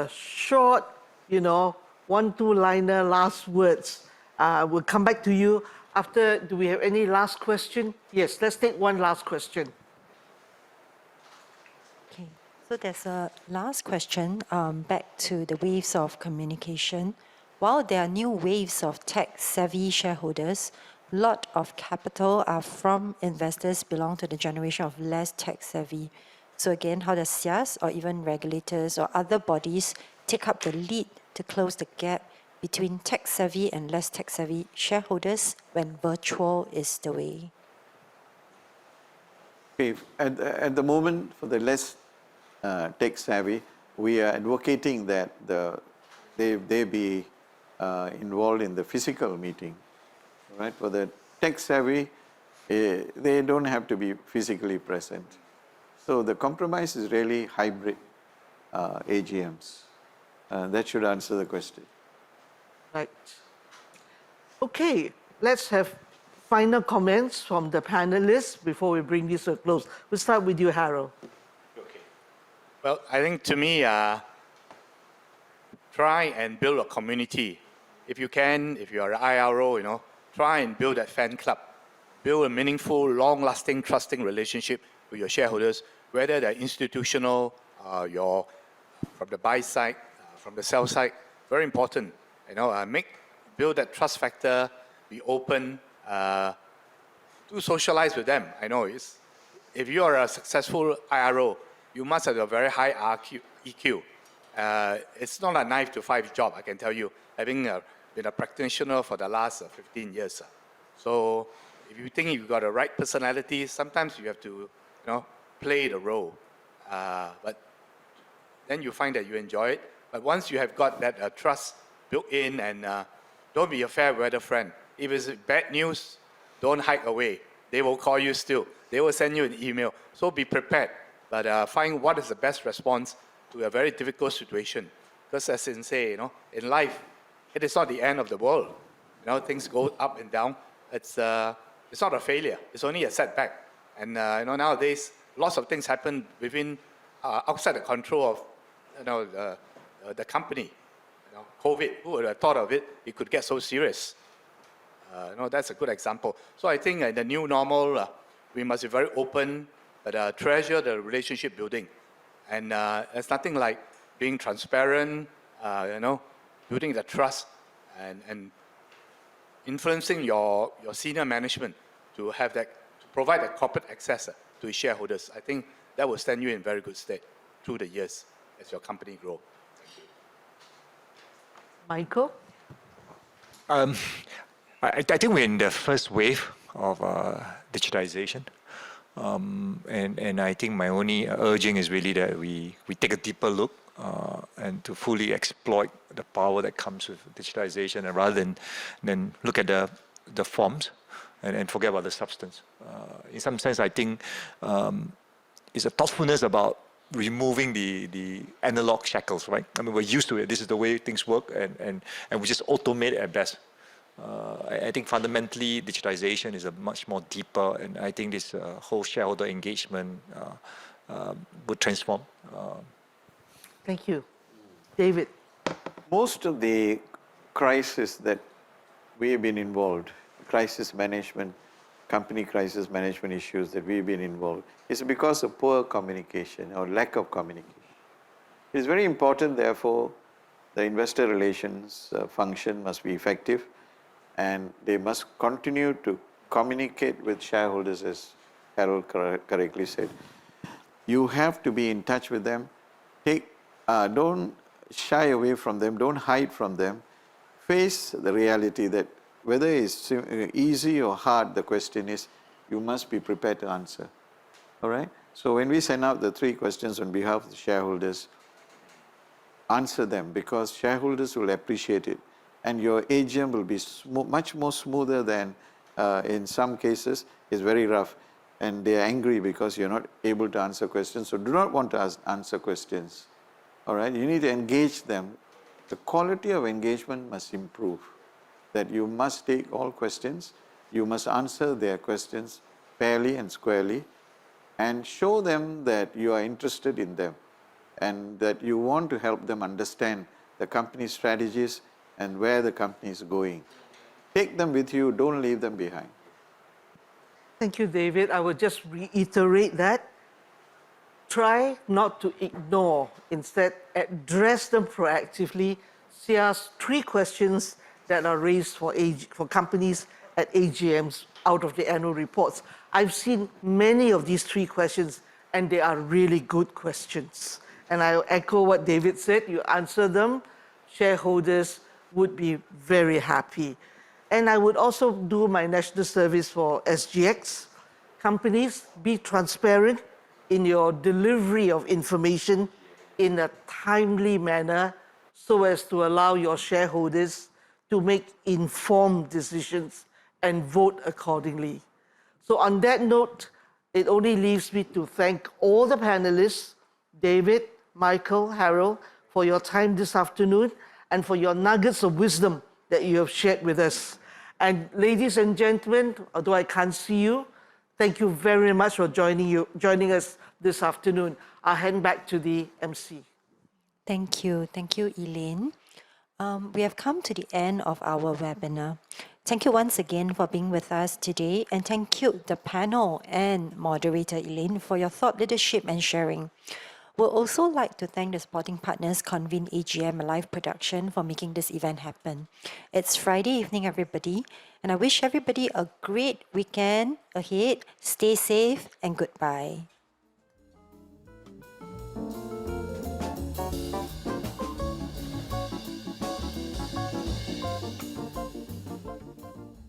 short, 1-2-liner last words. We'll come back to you after. Do we have any last question? Yes, let's take one last question. Okay, so there's a last question back to the waves of communication. While there are new waves of tech-savvy shareholders, a lot of capital are from investors belong to the generation of less tech-savvy. So again, how does SIAS or even regulators or other bodies take up the lead to close the gap between tech-savvy and less tech-savvy shareholders when virtual is the way? Okay, at the moment, for the less tech-savvy, we are advocating that they be involved in the physical meeting. Right? For the tech-savvy, they don't have to be physically present. So the compromise is really hybrid AGMs. That should answer the question. Right. Okay, let's have final comments from the panelists before we bring this to a close. We'll start with you, Harold. Okay. Well, I think to me, try and build a community. If you can, if you are an IRO, try and build that fan club. Build a meaningful, long-lasting, trusting relationship with your shareholders, whether they're institutional, from the buy side, from the sell side. Very important. Build that trust factor, be open, to socialize with them. I know if you are a successful IRO, you must have a very high EQ. It's not a 9-to-5 job, I can tell you, having been a practitioner for the last 15 years. So if you think you've got the right personality, sometimes you have to, play the role. But then you find that you enjoy it. But once you have got that trust built in, and don't be a fair weather friend. If it's bad news, don't hide away. They will call you still. They will send you an email. So be prepared. But find what is the best response to a very difficult situation. Because as in say, in life, it is not the end of the world. Things go up and down. It's not a failure. It's only a setback. And nowadays, lots of things happen outside the control of the company. COVID, who would have thought of it? It could get so serious. That's a good example. So I think in the new normal, we must be very open, but treasure the relationship building. And there's nothing like being transparent, building the trust, and influencing your senior management to provide that corporate access to its shareholders. I think that will stand you in very good stead through the years as your company grows. Michael? I think we're in the first wave of digitization. And I think my only urging is really that we take a deeper look and to fully exploit the power that comes with digitization, and rather than look at the forms and forget about the substance. In some sense, I think it's a thoughtfulness about removing the analog shackles, right? I mean, we're used to it. This is the way things work, and we just automate it at best. I think fundamentally, digitization is a much more deeper, and I think this whole shareholder engagement would transform. Thank you. David? Most of the crisis that we have been involved, crisis management, company crisis management issues that we've been involved, is because of poor communication or lack of communication. It is very important, therefore, the investor relations function must be effective, and they must continue to communicate with shareholders, as Harold correctly said. You have to be in touch with them. Don't shy away from them, don't hide from them. Face the reality that whether it's easy or hard, the question is, you must be prepared to answer. All right? So when we send out the 3 questions on behalf of the shareholders, answer them, because shareholders will appreciate it. And your AGM will be much more smoother than in some cases is very rough, and they are angry because you're not able to answer questions. So do not want to answer questions. All right, you need to engage them. The quality of engagement must improve. That you must take all questions, you must answer their questions fairly and squarely, and show them that you are interested in them, and that you want to help them understand the company's strategies and where the company is going. Take them with you, don't leave them behind. Thank you, David. I would just reiterate that. Try not to ignore, instead address them proactively. See us 3 questions that are raised for companies at AGMs out of the annual reports. I've seen many of these 3 questions, and they are really good questions. And I echo what David said. You answer them, shareholders would be very happy. And I would also do my national service for SGX. Companies, be transparent in your delivery of information in a timely manner so as to allow your shareholders to make informed decisions and vote accordingly. So on that note, it only leaves me to thank all the panelists, David, Michael, Harold, for your time this afternoon and for your nuggets of wisdom that you have shared with us. And ladies and gentlemen, although I can't see you, thank you very much for joining us this afternoon. I'll hand back to the MC. Thank you, Elaine. We have come to the end of our webinar. Thank you once again for being with us today, and thank you, the panel and moderator Elaine, for your thought leadership and sharing. We'll also like to thank the supporting partners, Convene AGM Live Production, for making this event happen. It's Friday evening, everybody, and I wish everybody a great weekend ahead. Stay safe and goodbye.